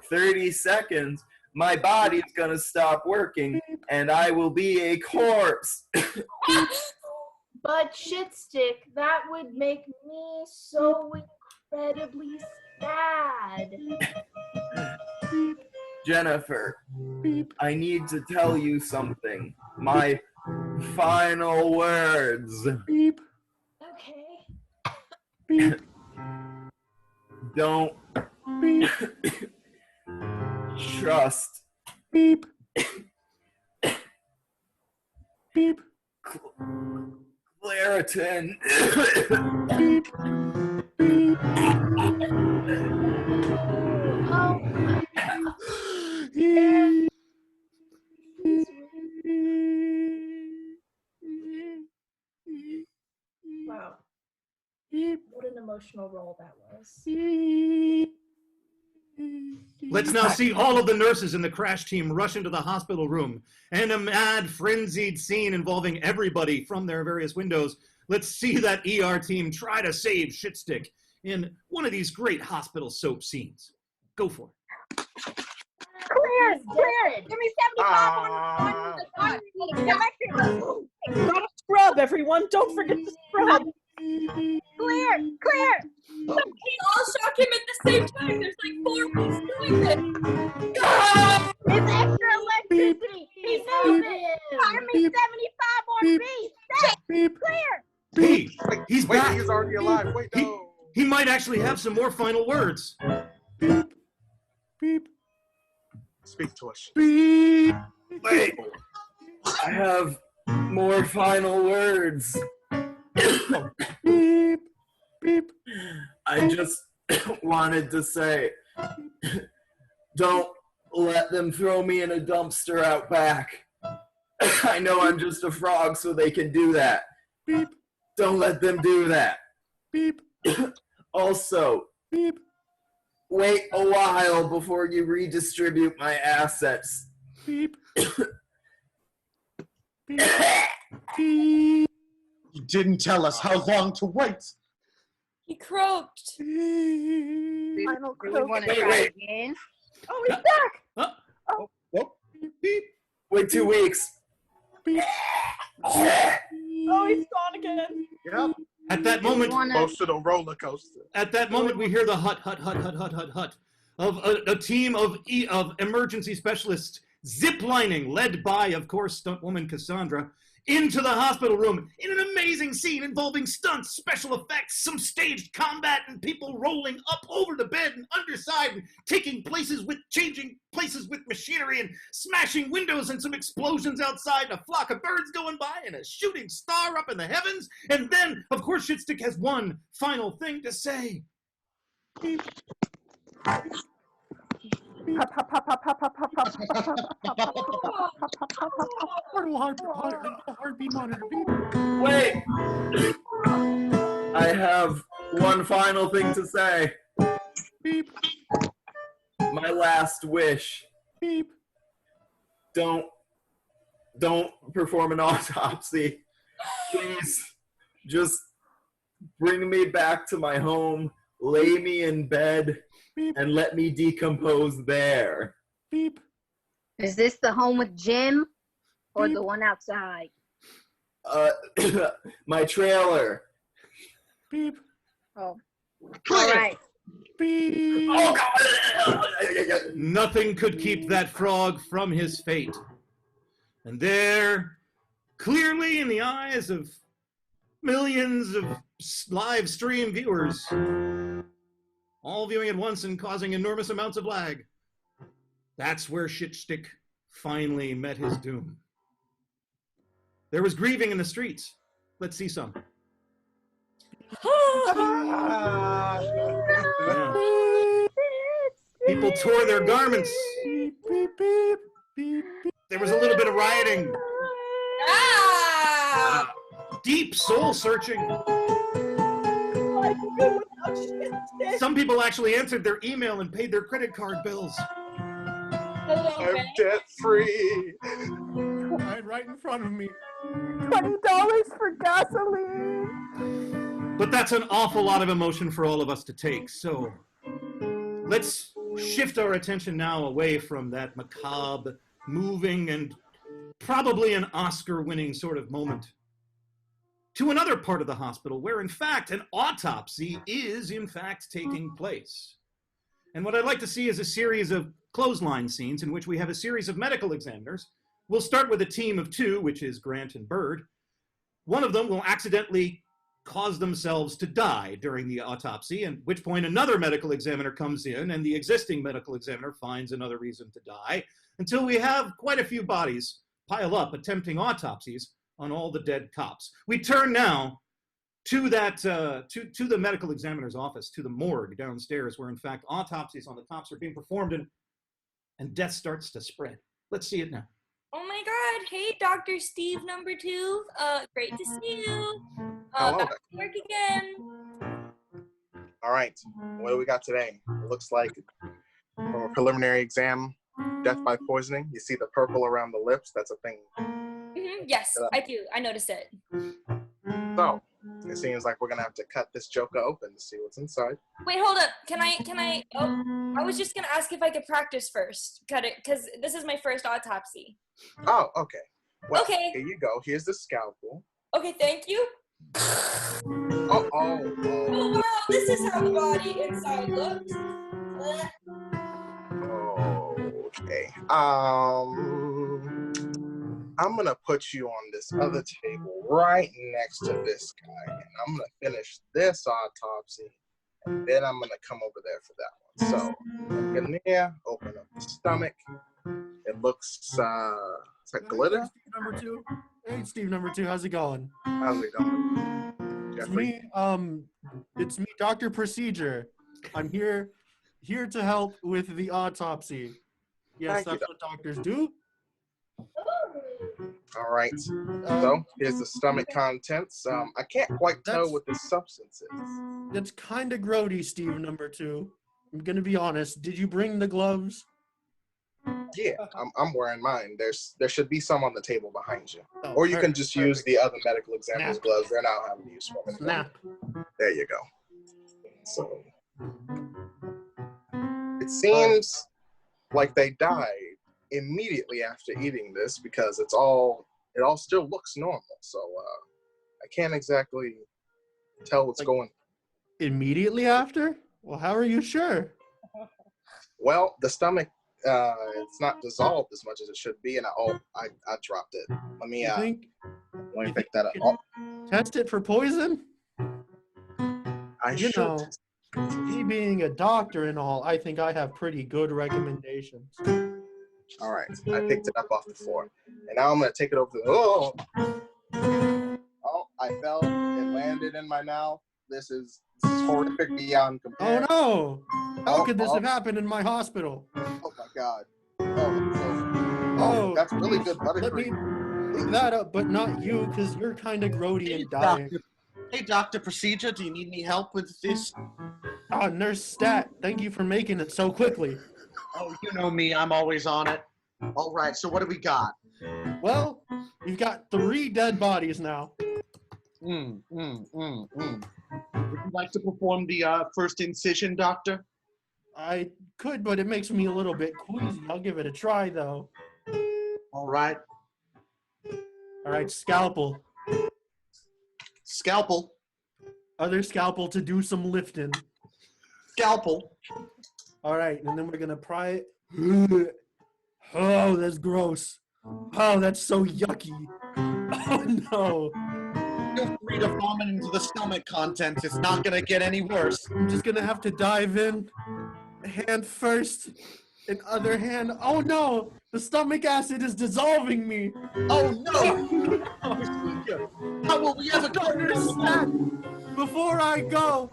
30 seconds, my body's gonna stop working and I will be a corpse. But Shitstick, that would make me so incredibly sad. Jennifer, I need to tell you something. My final words. Okay. Don't trust. Claritin. Oh my God. Wow. What an emotional role that was. Let's now see all of the nurses in the crash team rush into the hospital room and a mad, frenzied scene involving everybody from their various windows. Let's see that ER team try to save Shitstick in one of these great hospital soap scenes. Go for it. Clear it. Give me 75 on the Gotta scrub, everyone. Don't forget to scrub. Clear. We all shock him at the same time. There's like 4 of us doing it. actually have some more final words. Beep. Beep. Speak to us. Beep. Wait. I have more final words. Beep. Beep. I just wanted to say, don't let them throw me in a dumpster out back. I know I'm just a frog, so they can do that. Beep. Don't let them do that. Beep. Also, Beep. wait a while before you redistribute my assets. Beep. Beep. Beep. You didn't tell us how long to wait. He croaked. Beep. Final Do we croak. want to Wait, try wait. again? Oh, he's back. Huh? Beep. Wait 2 weeks. Beep. Oh, he's gone again. Yep. At that moment, Close to the roller coaster. At that moment, we hear the hut of a team of emergency specialists ziplining, led by, of course, stunt woman Cassandra, into the hospital room in an amazing scene involving stunts, special effects, some staged combat, and people rolling up over the bed and underside and changing places with machinery and smashing windows and some explosions outside and a flock of birds going by and a shooting star up in the heavens. And then, of course, Shitstick has one final thing to say. Heartbeat monitor. Beep. Wait! I have one final thing to say. Beep. My last wish. Beep. Don't perform an autopsy. Please, just bring me back to my home, lay me in bed, Beep. and let me decompose there. Beep. Is this the home with Jim or Beep. the one outside? My trailer. Beep. Oh, all right. Beep. Oh, God. Nothing could keep that frog from his fate. And there, clearly in the eyes of millions of live stream viewers, all viewing at once and causing enormous amounts of lag, that's where Shitstick finally met his doom. There was grieving in the streets. Let's see some. Yeah. People tore their garments. Beep, beep, beep, beep, beep. There was a little bit of rioting. Ah! Deep soul searching. I can go without Shitstick. Some people actually answered their email and paid their credit card bills. Hello, I'm Ben. debt free. Right in front of me. $20 for gasoline. But that's an awful lot of emotion for all of us to take. So let's shift our attention now away from that macabre, moving, and probably an Oscar-winning sort of moment to another part of the hospital where, in fact, an autopsy is, in fact, taking place. And what I'd like to see is a series of clothesline scenes in which we have a series of medical examiners. We'll start with a team of two, which is Grant and Bird. One of them will accidentally cause themselves to die during the autopsy, at which point another medical examiner comes in and the existing medical examiner finds another reason to die, until we have quite a few bodies pile up attempting autopsies on all the dead cops. We turn now to that to the medical examiner's office, to the morgue downstairs, where in fact autopsies on the cops are being performed and death starts to spread. Let's see it now. Oh my God! Hey, Dr. Steve number 2. Great to see you. Hello. Back to work again. All right. What do we got today? It looks like from a preliminary exam, death by poisoning. You see the purple around the lips. That's a thing. Yes, I do. I noticed it. So it seems like we're gonna have to cut this joker open to see what's inside. Wait, hold up. Can I? Oh, I was just gonna ask if I could practice first. Cut it, because this is my first autopsy. Oh, okay. Well, Okay. here you go. Here's the scalpel. Okay, thank you. Oh, oh, Oh oh. wow, this is how the body inside looks. Okay. I'm gonna put you on this other table right next to this guy, and I'm gonna finish this autopsy, and then I'm gonna come over there for that one. So look in there, open up the stomach. It looks it's like glitter. Steve number 2. Hey, Steve number 2, how's it going? How's it going, It's Jeffrey? it's me, Dr. Procedure. I'm here to help with the autopsy. Yes, Thank you, that's what doctors do. All right. So here's the stomach contents. I can't quite tell what this substance is. That's kind of grody, Steve number 2. I'm gonna be honest. Did you bring the gloves? Yeah, I'm wearing mine. There should be some on the table behind you, Oh, or you can perfect, just use perfect. the other medical examiner's Snap. gloves. They're now having use for them. Snap. There you go. So it seems like they died immediately after eating this because it all still looks normal. So I can't exactly tell what's going. Immediately after? Well, how are you sure? Well, the stomach it's not dissolved as much as it should be, and I dropped it. Let me pick that up. Oh, Test it for poison? I You should. know, me being a doctor and all, I think I have pretty good recommendations. All right, I picked it up off the floor, and now I'm gonna take it over to Oh, I fell. It landed in my mouth. This is horrific beyond compare. Oh no! How could this have happened in my hospital? Oh my God! Oh, that's really good Let buttercream. me pick that up, but not you, because you're kind of grody and dying. Hey, Dr. Procedure, do you need any help with this? Ah, Nurse Stat, thank you for making it so quickly. Oh, you know me, I'm always on it. All right, so what do we got? Well, you've got 3 dead bodies now. Would you like to perform the first incision, Doctor? I could, but it makes me a little bit queasy. I'll give it a try, though. All right. All right, scalpel. Scalpel. Other scalpel to do some lifting. Scalpel. All right, and then we're going to pry it. Oh, that's gross. Oh, that's so yucky. Oh, no. Feel free to vomit into the stomach contents. It's not going to get any worse. I'm just going to have to dive in. Hand first, and other hand. Oh, no. The stomach acid is dissolving me. Oh, no. How will we ever go? Before I go,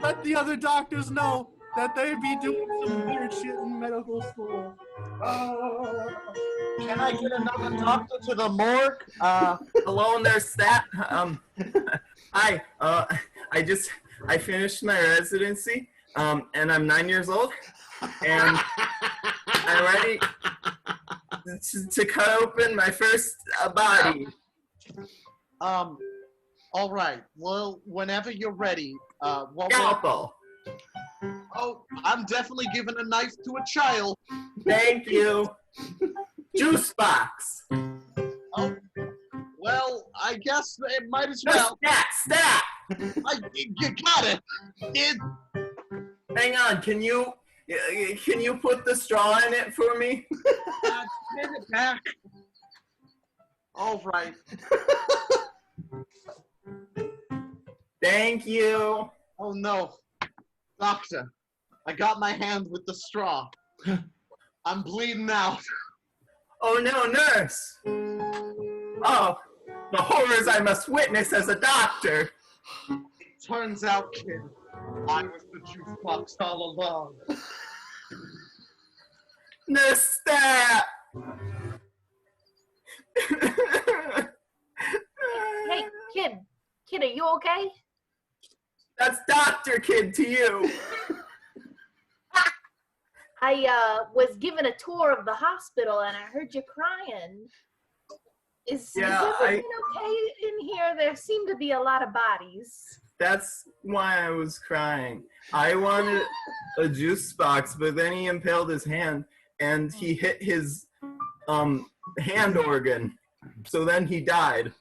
let the other doctors know that they be doing some weird shit in medical school. Can I get another doctor to the morgue? Hello there, Stat. Hi. I finished my residency, and I'm 9 years old, and I'm ready to cut open my first body. All right. Well, whenever you're ready. Scalpel. Oh, I'm definitely giving a knife to a child. Thank you. Juice box. Oh, well, I guess it might as well. Stat. You got it. Hang on. Can you put the straw in it for me? Get it back. All right. Thank you. Oh no, doctor! I got my hand with the straw. I'm bleeding out. Oh no, nurse. Oh, the horrors I must witness as a doctor. It turns out, kid, I was the juice box all along. Nurse Stat. Hey, kid, are you okay? That's Dr. Kid to you. I was given a tour of the hospital and I heard you crying. Is everything okay in here? There seem to be a lot of bodies. That's why I was crying. I wanted a juice box, but then he impaled his hand and he hit his hand organ. So then he died.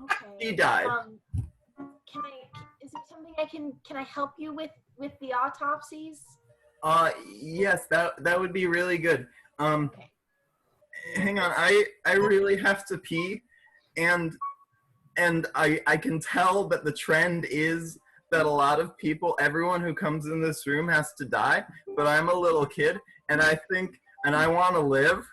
Okay. He died. Is there something can I help you with the autopsies? Yes, that would be really good. Okay. Hang on, I really have to pee, and I can tell that the trend is that a lot of people, everyone who comes in this room has to die, but I'm a little kid, and I think, and I want to live,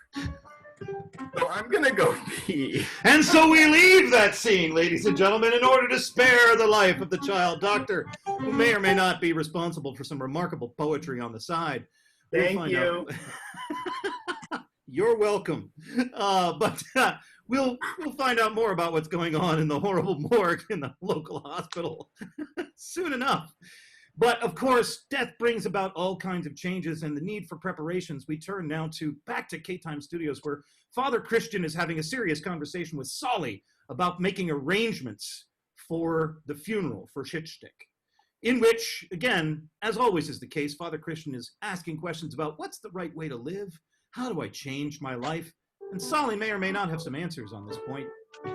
so I'm gonna go pee. And so we leave that scene, ladies and gentlemen, in order to spare the life of the child doctor, who may or may not be responsible for some remarkable poetry on the side. Thank you. You're welcome. But we'll find out more about what's going on in the horrible morgue in the local hospital soon enough. But of course, death brings about all kinds of changes and the need for preparations. We turn now back to K-Time Studios, where Father Christian is having a serious conversation with Solly about making arrangements for the funeral for Shitstick, in which, again, as always is the case, Father Christian is asking questions about what's the right way to live? How do I change my life? And Solly may or may not have some answers on this point,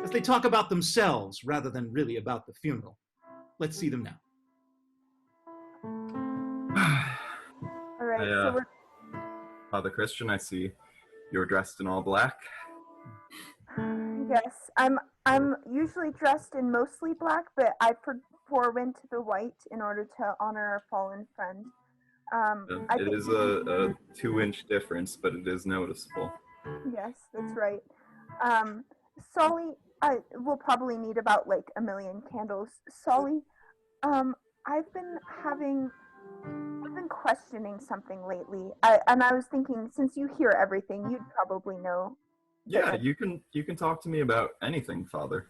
as they talk about themselves rather than really about the funeral. Let's see them now. All right, so we're Father Christian, I see you're dressed in all black. yes, I'm usually dressed in mostly black, but I forewent the white in order to honor our fallen friend. It is a 2-inch difference, but it is noticeable. Yes, that's right. Solly, I will probably need about like 1 million candles. Solly, I've been questioning something lately. And I was thinking, since you hear everything, you'd probably know. Yeah, you can talk to me about anything, Father.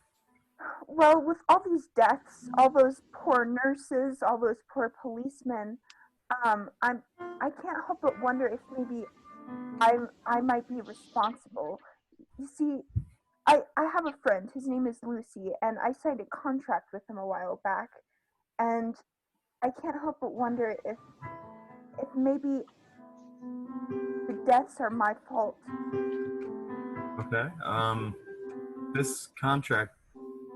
Well, with all these deaths, all those poor nurses, all those poor policemen, I can't help but wonder if maybe I might be responsible. You see, I have a friend, his name is Lucy, and I signed a contract with him a while back, and I can't help but wonder if maybe the deaths are my fault. Okay. This contract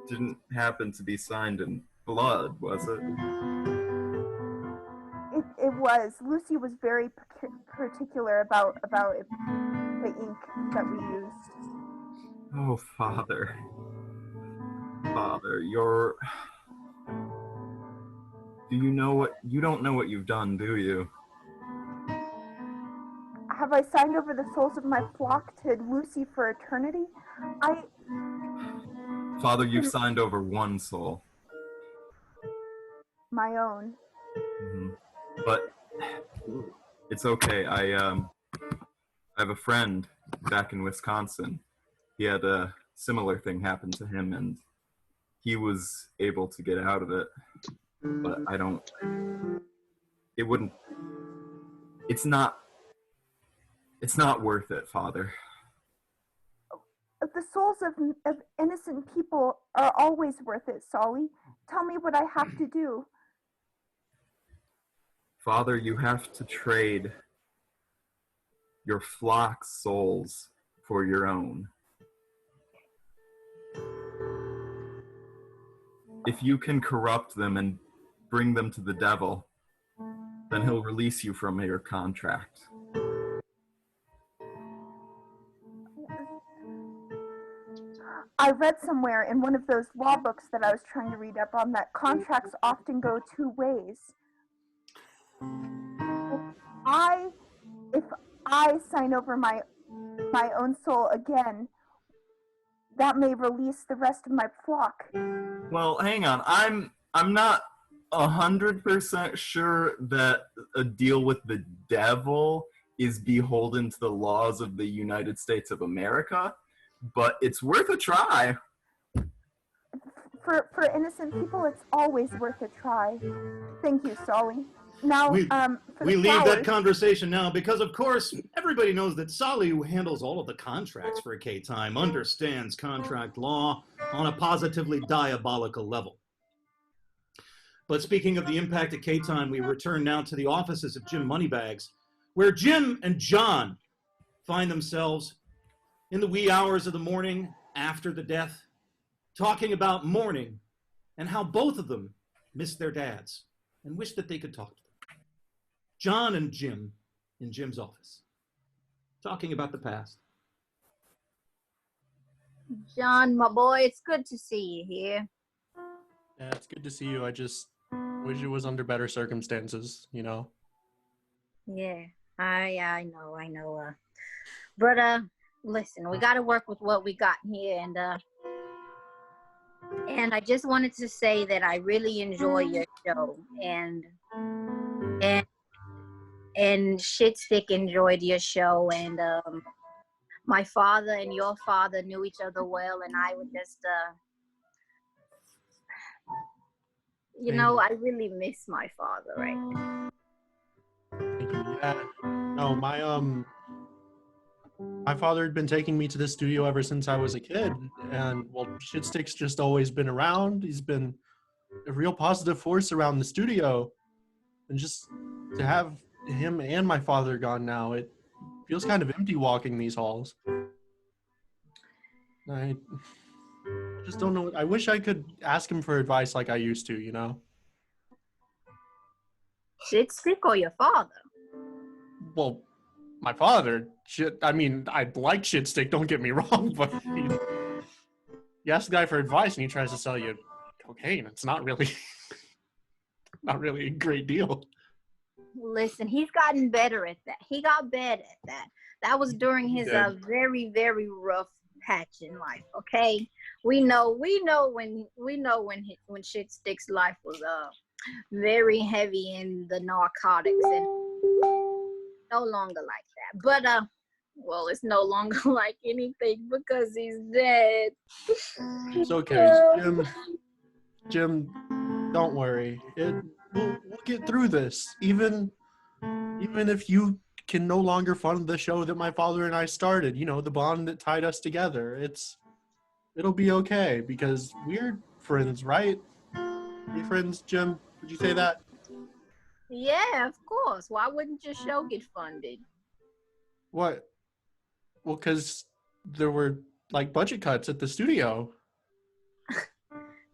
didn't happen to be signed in blood, was it? It was. Lucy was very particular about it, the ink that we used. Oh, Father, you don't know what you've done, do you? Have I signed over the souls of my flock to Lucy for eternity? Father, you've signed over one soul. My own. Mm-hmm. But it's okay. I have a friend back in Wisconsin. He had a similar thing happen to him, and he was able to get out of it. But it's not worth it, Father. The souls of innocent people are always worth it, Solly. Tell me what I have to do. Father, you have to trade your flock's souls for your own. If you can corrupt them and bring them to the devil, then he'll release you from your contract. I read somewhere in one of those law books that I was trying to read up on that contracts often go 2 ways. If I sign over my own soul again, that may release the rest of my flock. Well, hang on. I'm not 100% sure that a deal with the devil is beholden to the laws of the United States of America, but it's worth a try. For innocent people, it's always worth a try. Thank you, Solly. Now, we leave that conversation now because, of course, everybody knows that Solly, who handles all of the contracts for K-Time, understands contract law on a positively diabolical level. But speaking of the impact at K-Time, we return now to the offices of Jim Moneybags, where Jim and John find themselves in the wee hours of the morning after the death, talking about mourning and how both of them miss their dads and wish that they could talk to them. John and Jim in Jim's office, talking about the past. John, my boy, it's good to see you here. Yeah, it's good to see you. I just Wish it was under better circumstances, you know. Yeah, I know. But listen, we got to work with what we got here, and I just wanted to say that I really enjoy your show, and Shit Stick enjoyed your show, and my father and your father knew each other well, and I would just I really miss my father right now. Thank you. Yeah. No, my father had been taking me to the studio ever since I was a kid, and well, Shitstick's just always been around. He's been a real positive force around the studio, and just to have him and my father gone now, it feels kind of empty walking these halls. I just don't know. I wish I could ask him for advice like I used to, you know? Shit Stick or your father? Well, my father, I like Shit Stick, don't get me wrong, but you ask the guy for advice and he tries to sell you cocaine. It's not really a great deal. Listen, he's gotten better at that. He got better at that. That was during his very, very rough patch in life. Okay, we know when Shit Stick's life was very heavy in the narcotics, and no longer like that. But well, it's no longer like anything because he's dead. It's okay, Jim. Don't worry. We'll get through this. Even if you can no longer fund the show that my father and I started, you know, the bond that tied us together, it'll be okay because we're friends, right? We friends, Jim? Would you say that? Yeah, of course. Why wouldn't your show get funded? What? Well, because there were like budget cuts at the studio.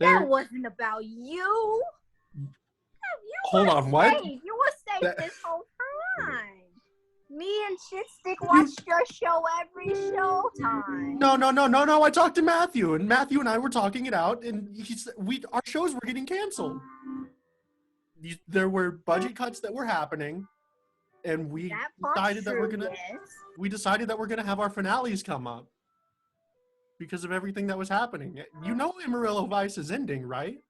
That wasn't about you. Hold on, what? You were safe this whole time. Me and Shit Stick watched your show every showtime. No. I talked to Matthew, and Matthew and I were talking it out, and our shows were getting canceled. There were budget cuts that were happening, and we decided that we're gonna have our finales come up because of everything that was happening. You know, Amarillo Vice is ending, right?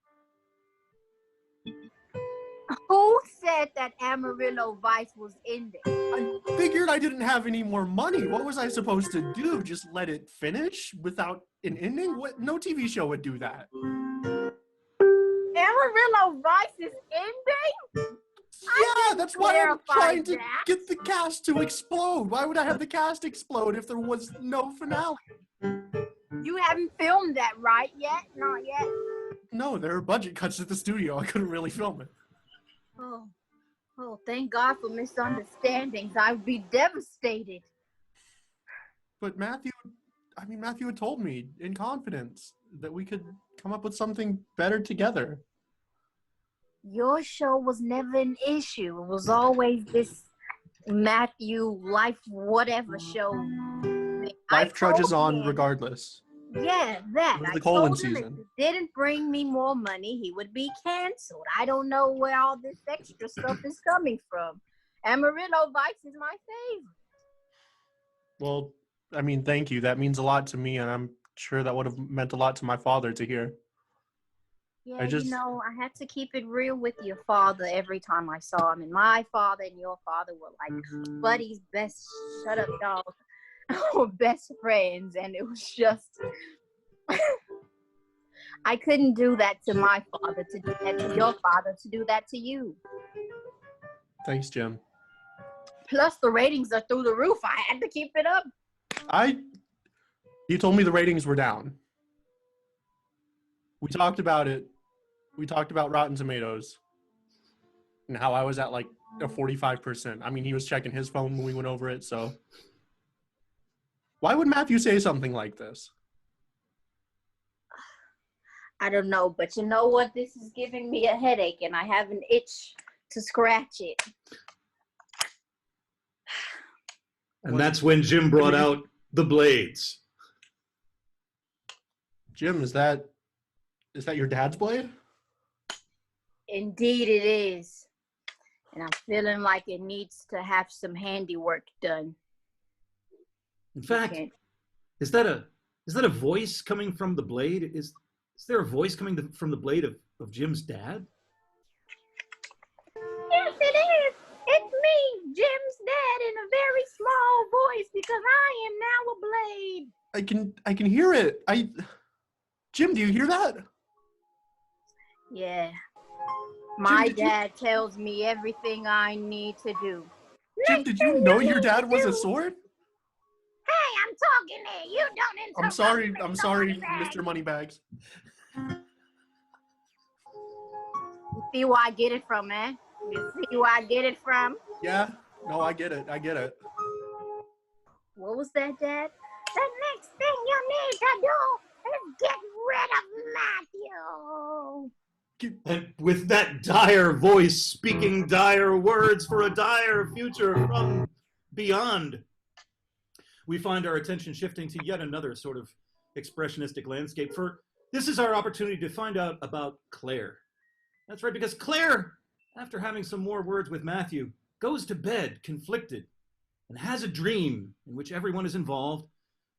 Who said that Amarillo Vice was ending? I figured I didn't have any more money. What was I supposed to do? Just let it finish without an ending? What? No TV show would do that. Amarillo Vice is ending? Yeah, that's why I'm trying to get the cast to explode. Why would I have the cast explode if there was no finale? You haven't filmed that right yet? Not yet? No, there are budget cuts at the studio. I couldn't really film it. Oh, thank God for misunderstandings. I would be devastated. But Matthew had told me in confidence that we could come up with something better together. Your show was never an issue. It was always this Matthew life whatever show. Life trudges on regardless. Yeah, that. It was the colon season. If he didn't bring me more money, he would be canceled. I don't know where all this extra stuff is coming from. Amarillo Vice is my favorite. Well, thank you. That means a lot to me, and I'm sure that would have meant a lot to my father to hear. Yeah, I had to keep it real with your father every time I saw him. And my father and your father were like buddies, best shut up dog, or best friends. And it was just, I couldn't do that to my father, to do that to your father, to do that to you. Thanks, Jim. Plus the ratings are through the roof. I had to keep it up. You told me the ratings were down. We talked about it. We talked about Rotten Tomatoes and how I was at like a 45%. He was checking his phone when we went over it, so. Why would Matthew say something like this? I don't know, but you know what? This is giving me a headache and I have an itch to scratch it. And that's when Jim brought out the blades. Jim, is that your dad's blade? Indeed it is. And I'm feeling like it needs to have some handiwork done. In fact, Okay. is that a voice coming from the blade? Is there a voice coming from the blade of Jim's dad? Yes, it is. It's me, Jim's dad, in a very small voice because I am now a blade. I can hear it. Jim, do you hear that? Yeah. My did you- dad tells me everything I need to do. Jim, did you know your dad was a sword? Hey, I'm talking here. You don't interrupt. I'm sorry, Mr. Moneybags. You see where I get it from, man? You see where I get it from? Yeah, no, I get it. What was that, Dad? The next thing you need to do is get rid of Matthew. And with that dire voice speaking dire words for a dire future from beyond, we find our attention shifting to yet another sort of expressionistic landscape. For this is our opportunity to find out about Claire. That's right, because Claire, after having some more words with Matthew, goes to bed conflicted and has a dream in which everyone is involved.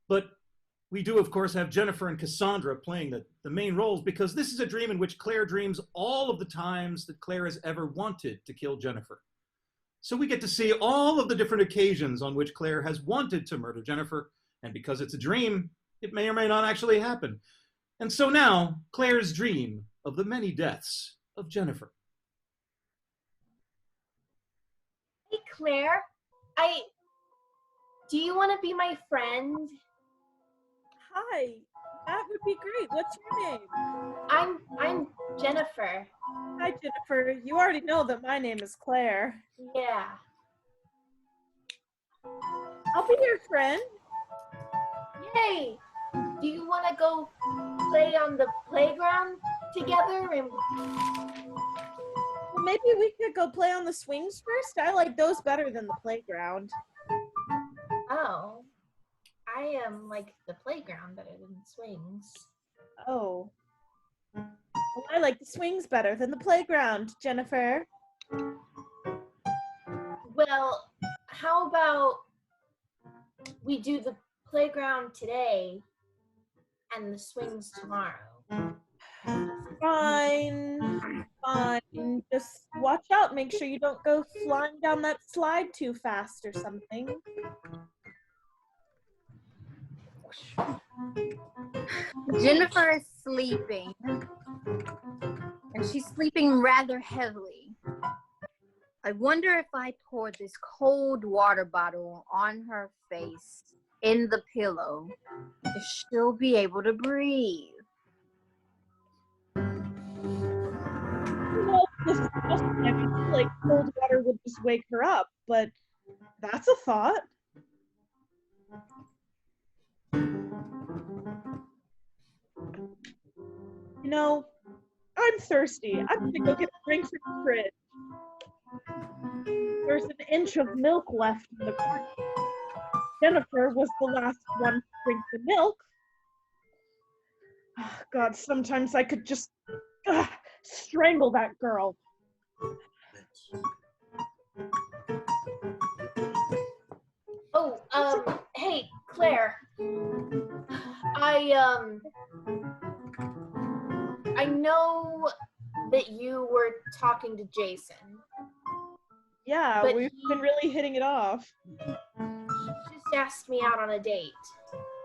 But we do, of course, have Jennifer and Cassandra playing the main roles because this is a dream in which Claire dreams all of the times that Claire has ever wanted to kill Jennifer. So we get to see all of the different occasions on which Claire has wanted to murder Jennifer, and because it's a dream, it may or may not actually happen. And so now, Claire's dream of the many deaths of Jennifer. Hey, Claire, do you want to be my friend? Hi, that would be great. What's your name? I'm Jennifer. Hi, Jennifer. You already know that my name is Claire. Yeah. I'll be your friend. Yay! Do you want to go play on the playground together? And Well, maybe we could go play on the swings first. I like those better than the playground. oh, I like the playground better than the swings. Oh. Well, I like the swings better than the playground, Jennifer. Well, how about we do the playground today and the swings tomorrow? Fine. Fine. Just watch out. Make sure you don't go flying down that slide too fast or something. Jennifer is sleeping, and she's sleeping rather heavily. I wonder if I pour this cold water bottle on her face in the pillow, if she'll be able to breathe. Well, this is just, I mean, like cold water would just wake her up, but that's a thought. You know, I'm thirsty. I'm gonna go get a drink from the fridge. There's an inch of milk left in the corner. Jennifer was the last one to drink the milk. Oh, God, sometimes I could just strangle that girl. Oh, hey, Claire. I know that you were talking to Jason. Yeah, But we've been really hitting it off. He just asked me out on a date.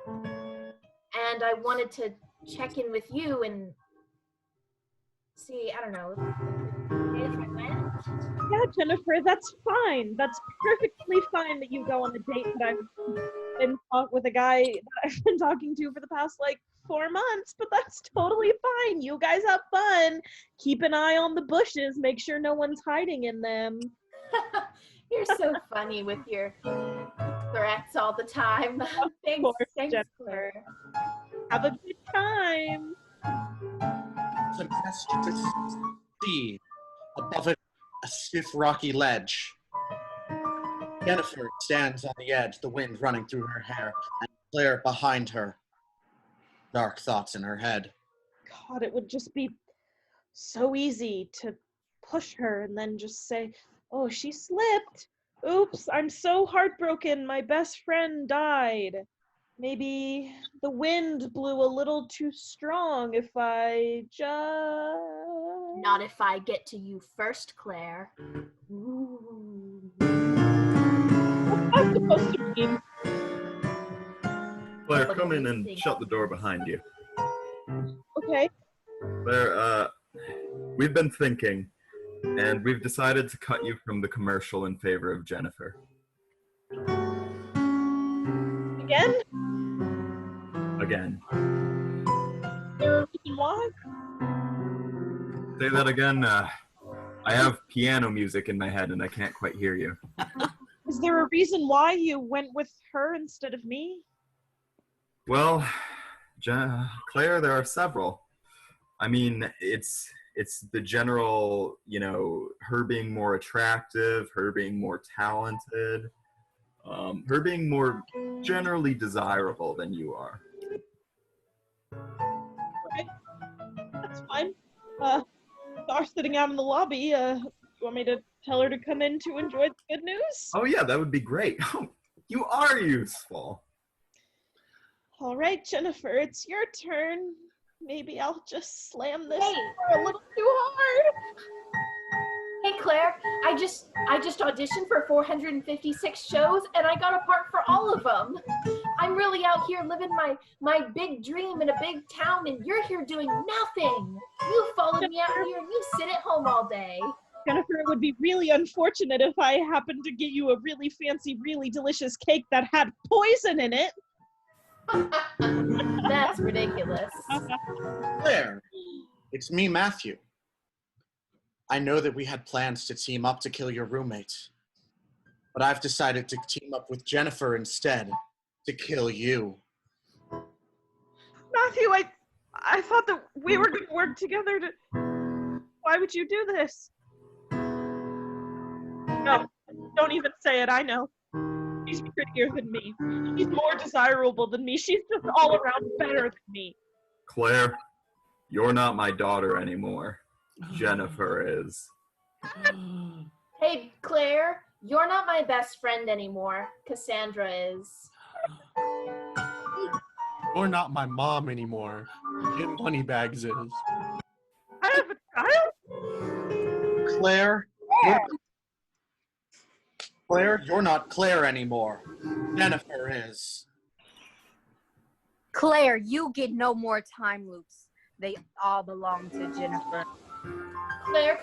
And I wanted to check in with you and see, I don't know, if I went. Yeah, Jennifer, that's fine. That's perfectly fine that you go on a date that I've been with a guy that I've been talking to for the past 4 months, but that's totally fine. You guys have fun. Keep an eye on the bushes. Make sure no one's hiding in them. You're so funny with your threats all the time. Thanks, Jennifer. Claire. Have a good time. The best to see above it a stiff rocky ledge. Jennifer stands on the edge, the wind running through her hair, and Claire behind her. Dark thoughts in her head. God, it would just be so easy to push her and then just say, "Oh, she slipped. Oops, I'm so heartbroken. My best friend died. Maybe the wind blew a little too strong if I just..." Not if I get to you first, Claire. Ooh. What's that supposed to mean? Claire, come in and shut the door behind you. Okay. Claire, we've been thinking, and we've decided to cut you from the commercial in favor of Jennifer. Again? Again. Is there a reason why? Say that again. I have piano music in my head and I can't quite hear you. Is there a reason why you went with her instead of me? Well, Claire, there are several. I mean, it's the general, her being more attractive, her being more talented, her being more generally desirable than you are. Okay, that's fine. Are sitting out in the lobby. You want me to tell her to come in to enjoy the good news? Oh yeah, that would be great. You are useful. All right, Jennifer, it's your turn. Maybe I'll just slam this Hey. door a little too hard. Hey Claire, I just auditioned for 456 shows and I got a part for all of them. I'm really out here living my big dream in a big town and you're here doing nothing. You followed me out here and you sit at home all day. Jennifer, it would be really unfortunate if I happened to get you a really fancy, really delicious cake that had poison in it. That's ridiculous. Claire, it's me, Matthew. I know that we had plans to team up to kill your roommate, but I've decided to team up with Jennifer instead to kill you. Matthew, I thought that we were going to work together to... Why would you do this? No, don't even say it, I know. She's prettier than me. She's more desirable than me. She's just all around better than me. Claire, you're not my daughter anymore. Jennifer is. Hey Claire, you're not my best friend anymore. Cassandra is. You're not my mom anymore. Jim Moneybags is. I have a child? Claire, you're not Claire anymore. Jennifer is. Claire, you get no more time loops. They all belong to Jennifer. Claire.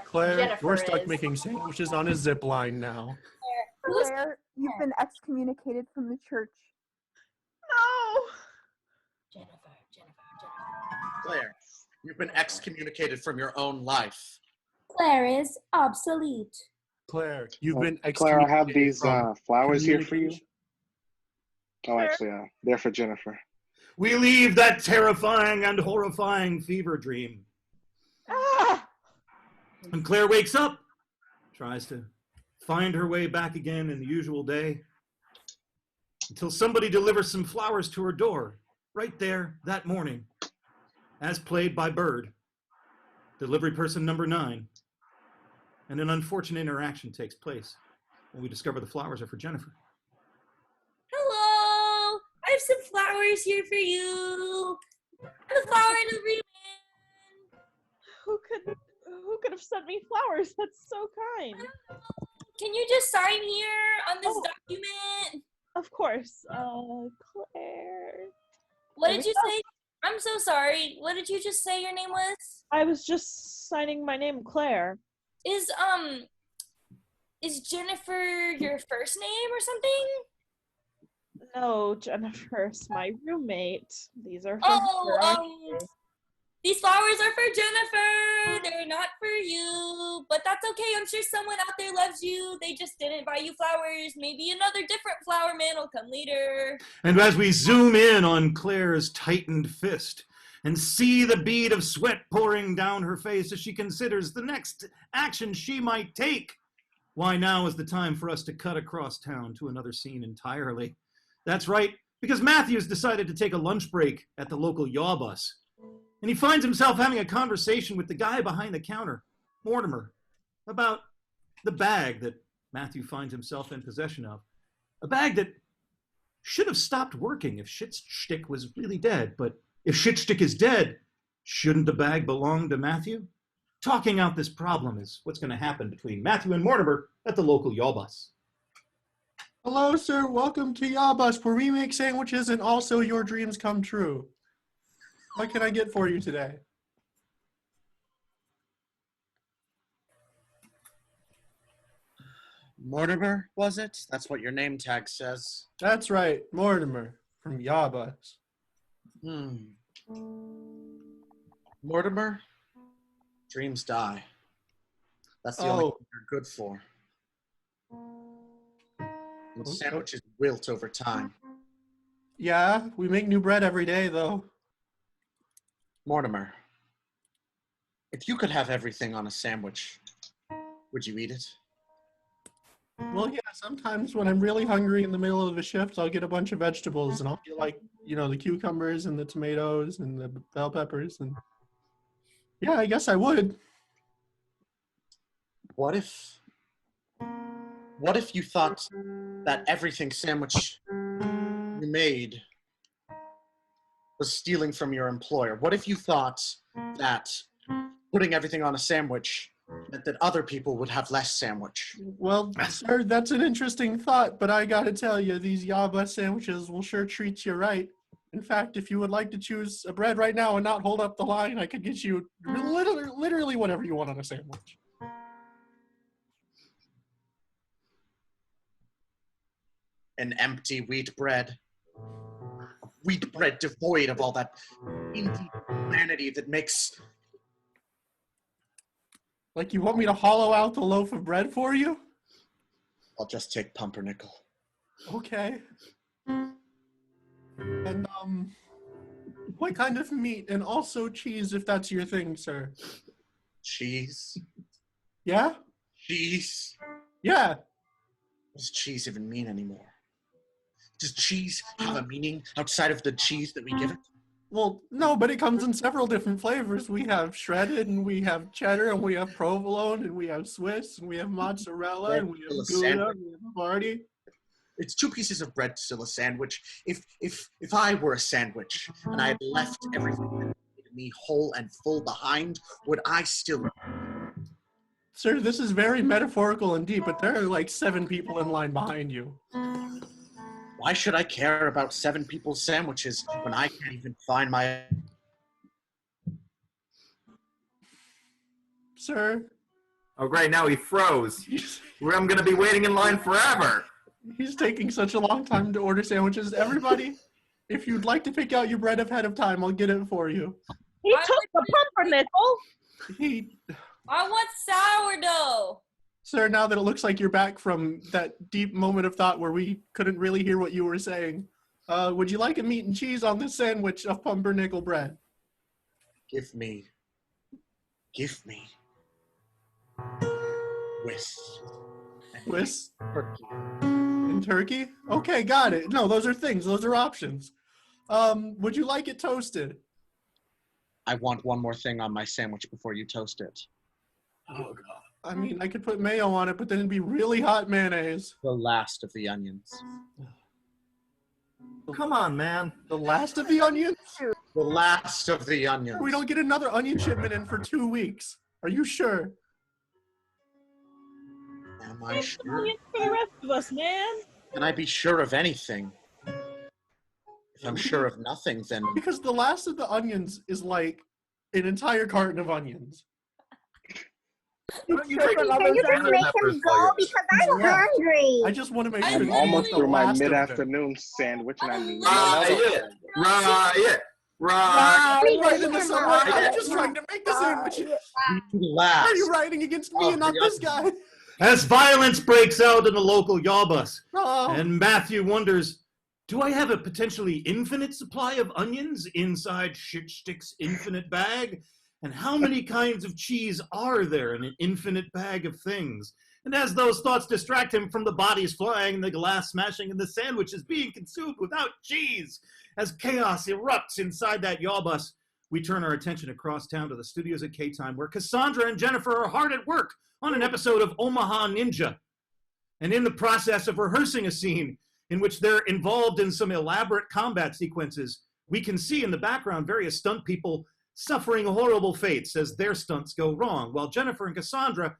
Claire, Jennifer we're stuck is. making sandwiches on a zip line now. Claire, you've been excommunicated from the church. No. Jennifer. Claire, you've been excommunicated from your own life. Claire is obsolete. Claire, you've been Claire, I have these from flowers here for you. communication. Oh, actually, they're for Jennifer. We leave that terrifying and horrifying fever dream. Ah! And Claire wakes up, tries to find her way back again in the usual day, until somebody delivers some flowers to her door, right there that morning, as played by Bird, delivery person number 9. And an unfortunate interaction takes place when we discover the flowers are for Jennifer. Hello! I have some flowers here for you. The flower delivery man. Who could have sent me flowers? That's so kind. Can you just sign here on this document? Of course. Claire. What did you say? I'm so sorry. What did you just say your name was? I was just signing my name, Claire. Is Jennifer your first name or something? No, Jennifer's my roommate. These are for Oh, these flowers are for Jennifer. They're not for you, but that's okay. I'm sure someone out there loves you. They just didn't buy you flowers. Maybe another different flower man will come later. And as we zoom in on Claire's tightened fist and see the bead of sweat pouring down her face as she considers the next action she might take, why now is the time for us to cut across town to another scene entirely. That's right, because Matthew's decided to take a lunch break at the local yaw bus. And he finds himself having a conversation with the guy behind the counter, Mortimer, about the bag that Matthew finds himself in possession of. A bag that should have stopped working if Shitstick was really dead. But if Shitstick is dead, shouldn't the bag belong to Matthew? Talking out this problem is what's going to happen between Matthew and Mortimer at the local Yawbus. Hello, sir. Welcome to Yawbus, where we make sandwiches and also your dreams come true. What can I get for you today? Mortimer, was it? That's what your name tag says. That's right, Mortimer from Yawbus. Mortimer, dreams die. That's the only thing they're good for. And sandwiches wilt over time. Yeah, we make new bread every day, though. Mortimer, if you could have everything on a sandwich, would you eat it? Well, yeah, sometimes when I'm really hungry in the middle of a shift, I'll get a bunch of vegetables, and I'll get, like, you know, the cucumbers and the tomatoes and the bell peppers, and yeah, I guess I would. What if you thought that everything sandwich you made was stealing from your employer? What if you thought that putting everything on a sandwich meant that other people would have less sandwich? Well, sir, that's an interesting thought, but I gotta tell you, these Yawbus sandwiches will sure treat you right. In fact, if you would like to choose a bread right now and not hold up the line, I could get you literally whatever you want on a sandwich. An empty wheat bread. Wheat bread devoid of all that humanity that makes... Like, you want me to hollow out the loaf of bread for you? I'll just take pumpernickel. Okay. And, what kind of meat? And also cheese, if that's your thing, sir. Cheese? Yeah? Cheese? Yeah. What does cheese even mean anymore? Does cheese have a meaning outside of the cheese that we give it? Well, no, but it comes in several different flavors. We have shredded, and we have cheddar, and we have provolone, and we have Swiss, and we have mozzarella, and we have Gouda, and we have Bardi. It's 2 pieces of bread still a sandwich. If I were a sandwich and I had left everything that made me whole and full behind, would I still... Sir, this is very metaphorical and deep, but there are like 7 people in line behind you. Why should I care about 7 people's sandwiches when I can't even find my... Sir? Oh, great, now he froze. I'm going to be waiting in line forever. He's taking such a long time to order sandwiches. Everybody, if you'd like to pick out your bread ahead of time, I'll get it for you. He took the pumpernickel. I want sourdough. Sir, now that it looks like you're back from that deep moment of thought where we couldn't really hear what you were saying, would you like a meat and cheese on this sandwich of pumpernickel bread? Give me With turkey. And turkey? Okay, got it. No, those are things. Those are options. Would you like it toasted? I want one more thing on my sandwich before you toast it. Oh, God. I mean, I could put mayo on it, but then it'd be really hot mayonnaise. The last of the onions. Come on, man. The last of the onions? The last of the onions. We don't get another onion shipment in for 2 weeks. Are you sure? Am I sure? Onions for the rest of us, man. Can I be sure of anything? If I'm sure of nothing, then... Because the last of the onions is like an entire carton of onions. You Can you just make him go because I'm hungry? I just want to make sure. I'm almost through my last of them. mid-afternoon sandwich and I need Riot! I'm just trying to make the sandwich. Why are you riding against me and not this guy? As violence breaks out in the local Yawbus, Oh. and Matthew wonders, do I have a potentially infinite supply of onions inside Shitstick's infinite bag? And how many kinds of cheese are there in an infinite bag of things? And as those thoughts distract him from the bodies flying and the glass smashing and the sandwiches being consumed without cheese, as chaos erupts inside that Yawbus, we turn our attention across town to the studios at K-Time, where Cassandra and Jennifer are hard at work on an episode of Omaha Ninja. And in the process of rehearsing a scene in which they're involved in some elaborate combat sequences, we can see in the background various stunt people suffering horrible fates as their stunts go wrong, while Jennifer and Cassandra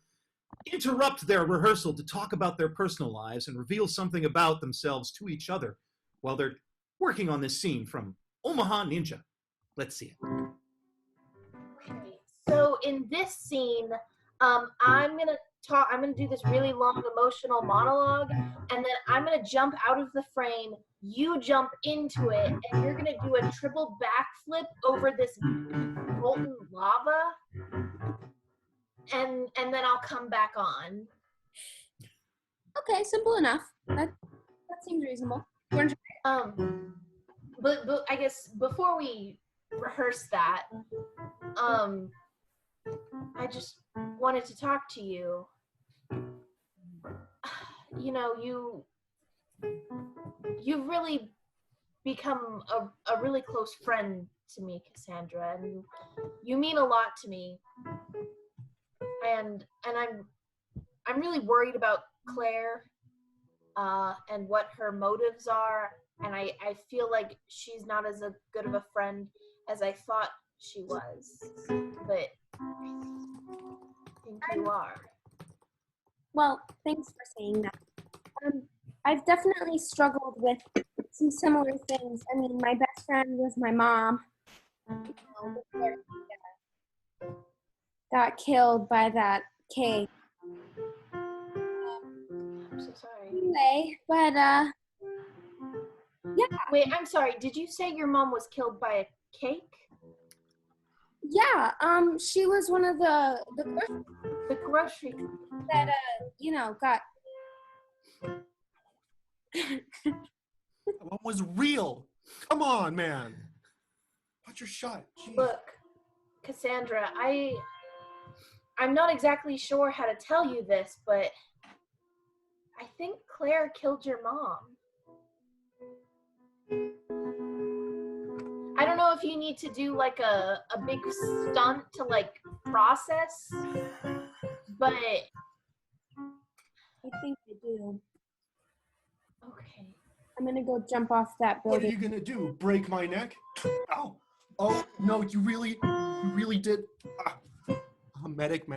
interrupt their rehearsal to talk about their personal lives and reveal something about themselves to each other while they're working on this scene from Omaha Ninja. Let's see it. Okay, so in this scene, I'm gonna do this really long emotional monologue, and then I'm gonna jump out of the frame. You jump into it, and you're gonna do a triple backflip over this molten lava, and then I'll come back on. Okay, simple enough. That seems reasonable. But I guess before we rehearse that, I just wanted to talk to you. You know, you've really become a really close friend to me, Cassandra, and you mean a lot to me. And I'm really worried about Claire and what her motives are, and I feel like she's not as good of a friend as I thought she was, but I think you are. Well, thanks for saying that. I've definitely struggled with some similar things. I mean, my best friend was my mom. Before she got killed by that cake. I'm so sorry. Anyway, but yeah. Wait, I'm sorry. Did you say your mom was killed by a cake? Yeah. She was one of the grocery that got. That one was real. Come on, man. Watch your shot. Jeez. Look, Cassandra, I'm not exactly sure how to tell you this, but I think Claire killed your mom. I don't know if you need to do like a big stunt to like process, but I think I do. Okay. I'm gonna go jump off that building. What are you gonna do? Break my neck? Ow! Oh no! You really did. Medic!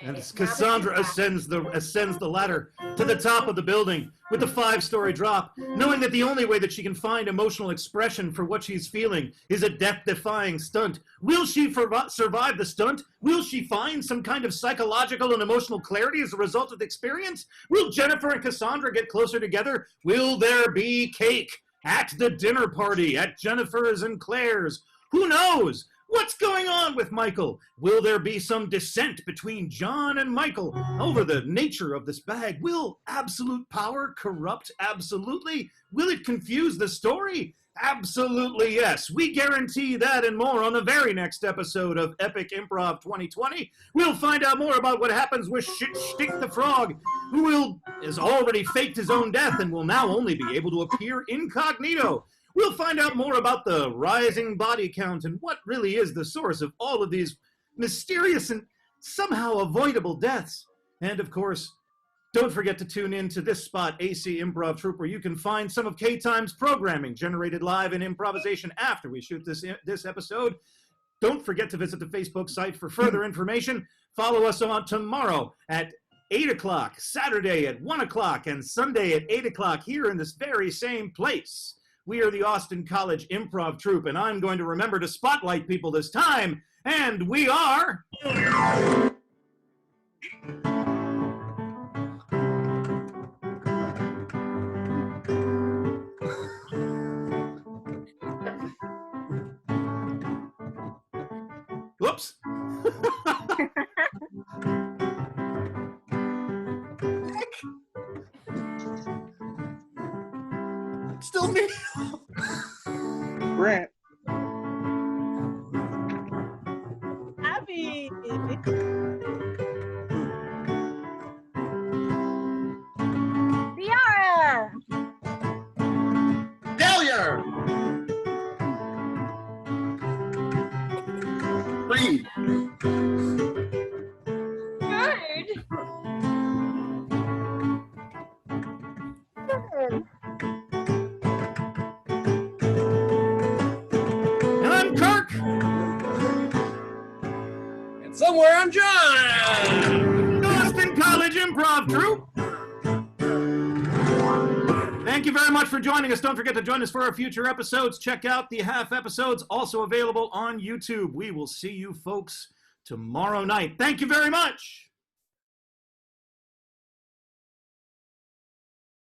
And as Cassandra ascends the ladder to the top of the building with the 5-story drop, knowing that the only way that she can find emotional expression for what she's feeling is a death-defying stunt. Will she survive the stunt? Will she find some kind of psychological and emotional clarity as a result of the experience? Will Jennifer and Cassandra get closer together? Will there be cake at the dinner party at Jennifer's and Claire's? Who knows? What's going on with Michael? Will there be some dissent between John and Michael over the nature of this bag? Will absolute power corrupt absolutely? Will it confuse the story? Absolutely yes. We guarantee that and more on the very next episode of Epic Improv 2020. We'll find out more about what happens with Shit the Frog, who has already faked his own death and will now only be able to appear incognito. We'll find out more about the rising body count and what really is the source of all of these mysterious and somehow avoidable deaths. And of course, don't forget to tune in to this spot, AC Improv Troupe, where you can find some of K-Time's programming generated live in improvisation after we shoot this episode. Don't forget to visit the Facebook site for further information. Follow us on tomorrow at 8 o'clock, Saturday at 1 o'clock, and Sunday at 8 o'clock here in this very same place. We are the Austin College Improv Troupe, and I'm going to remember to spotlight people this time, and we are... Whoops. Still me. Grant. Abby. Read. Bird. Good. And I'm Kirk. And somewhere I'm John. Austin College Improv Troupe. Thank you very much for joining us. Don't forget to join us for our future episodes. Check out the half episodes, also available on YouTube. We will see you folks tomorrow night. Thank you very much.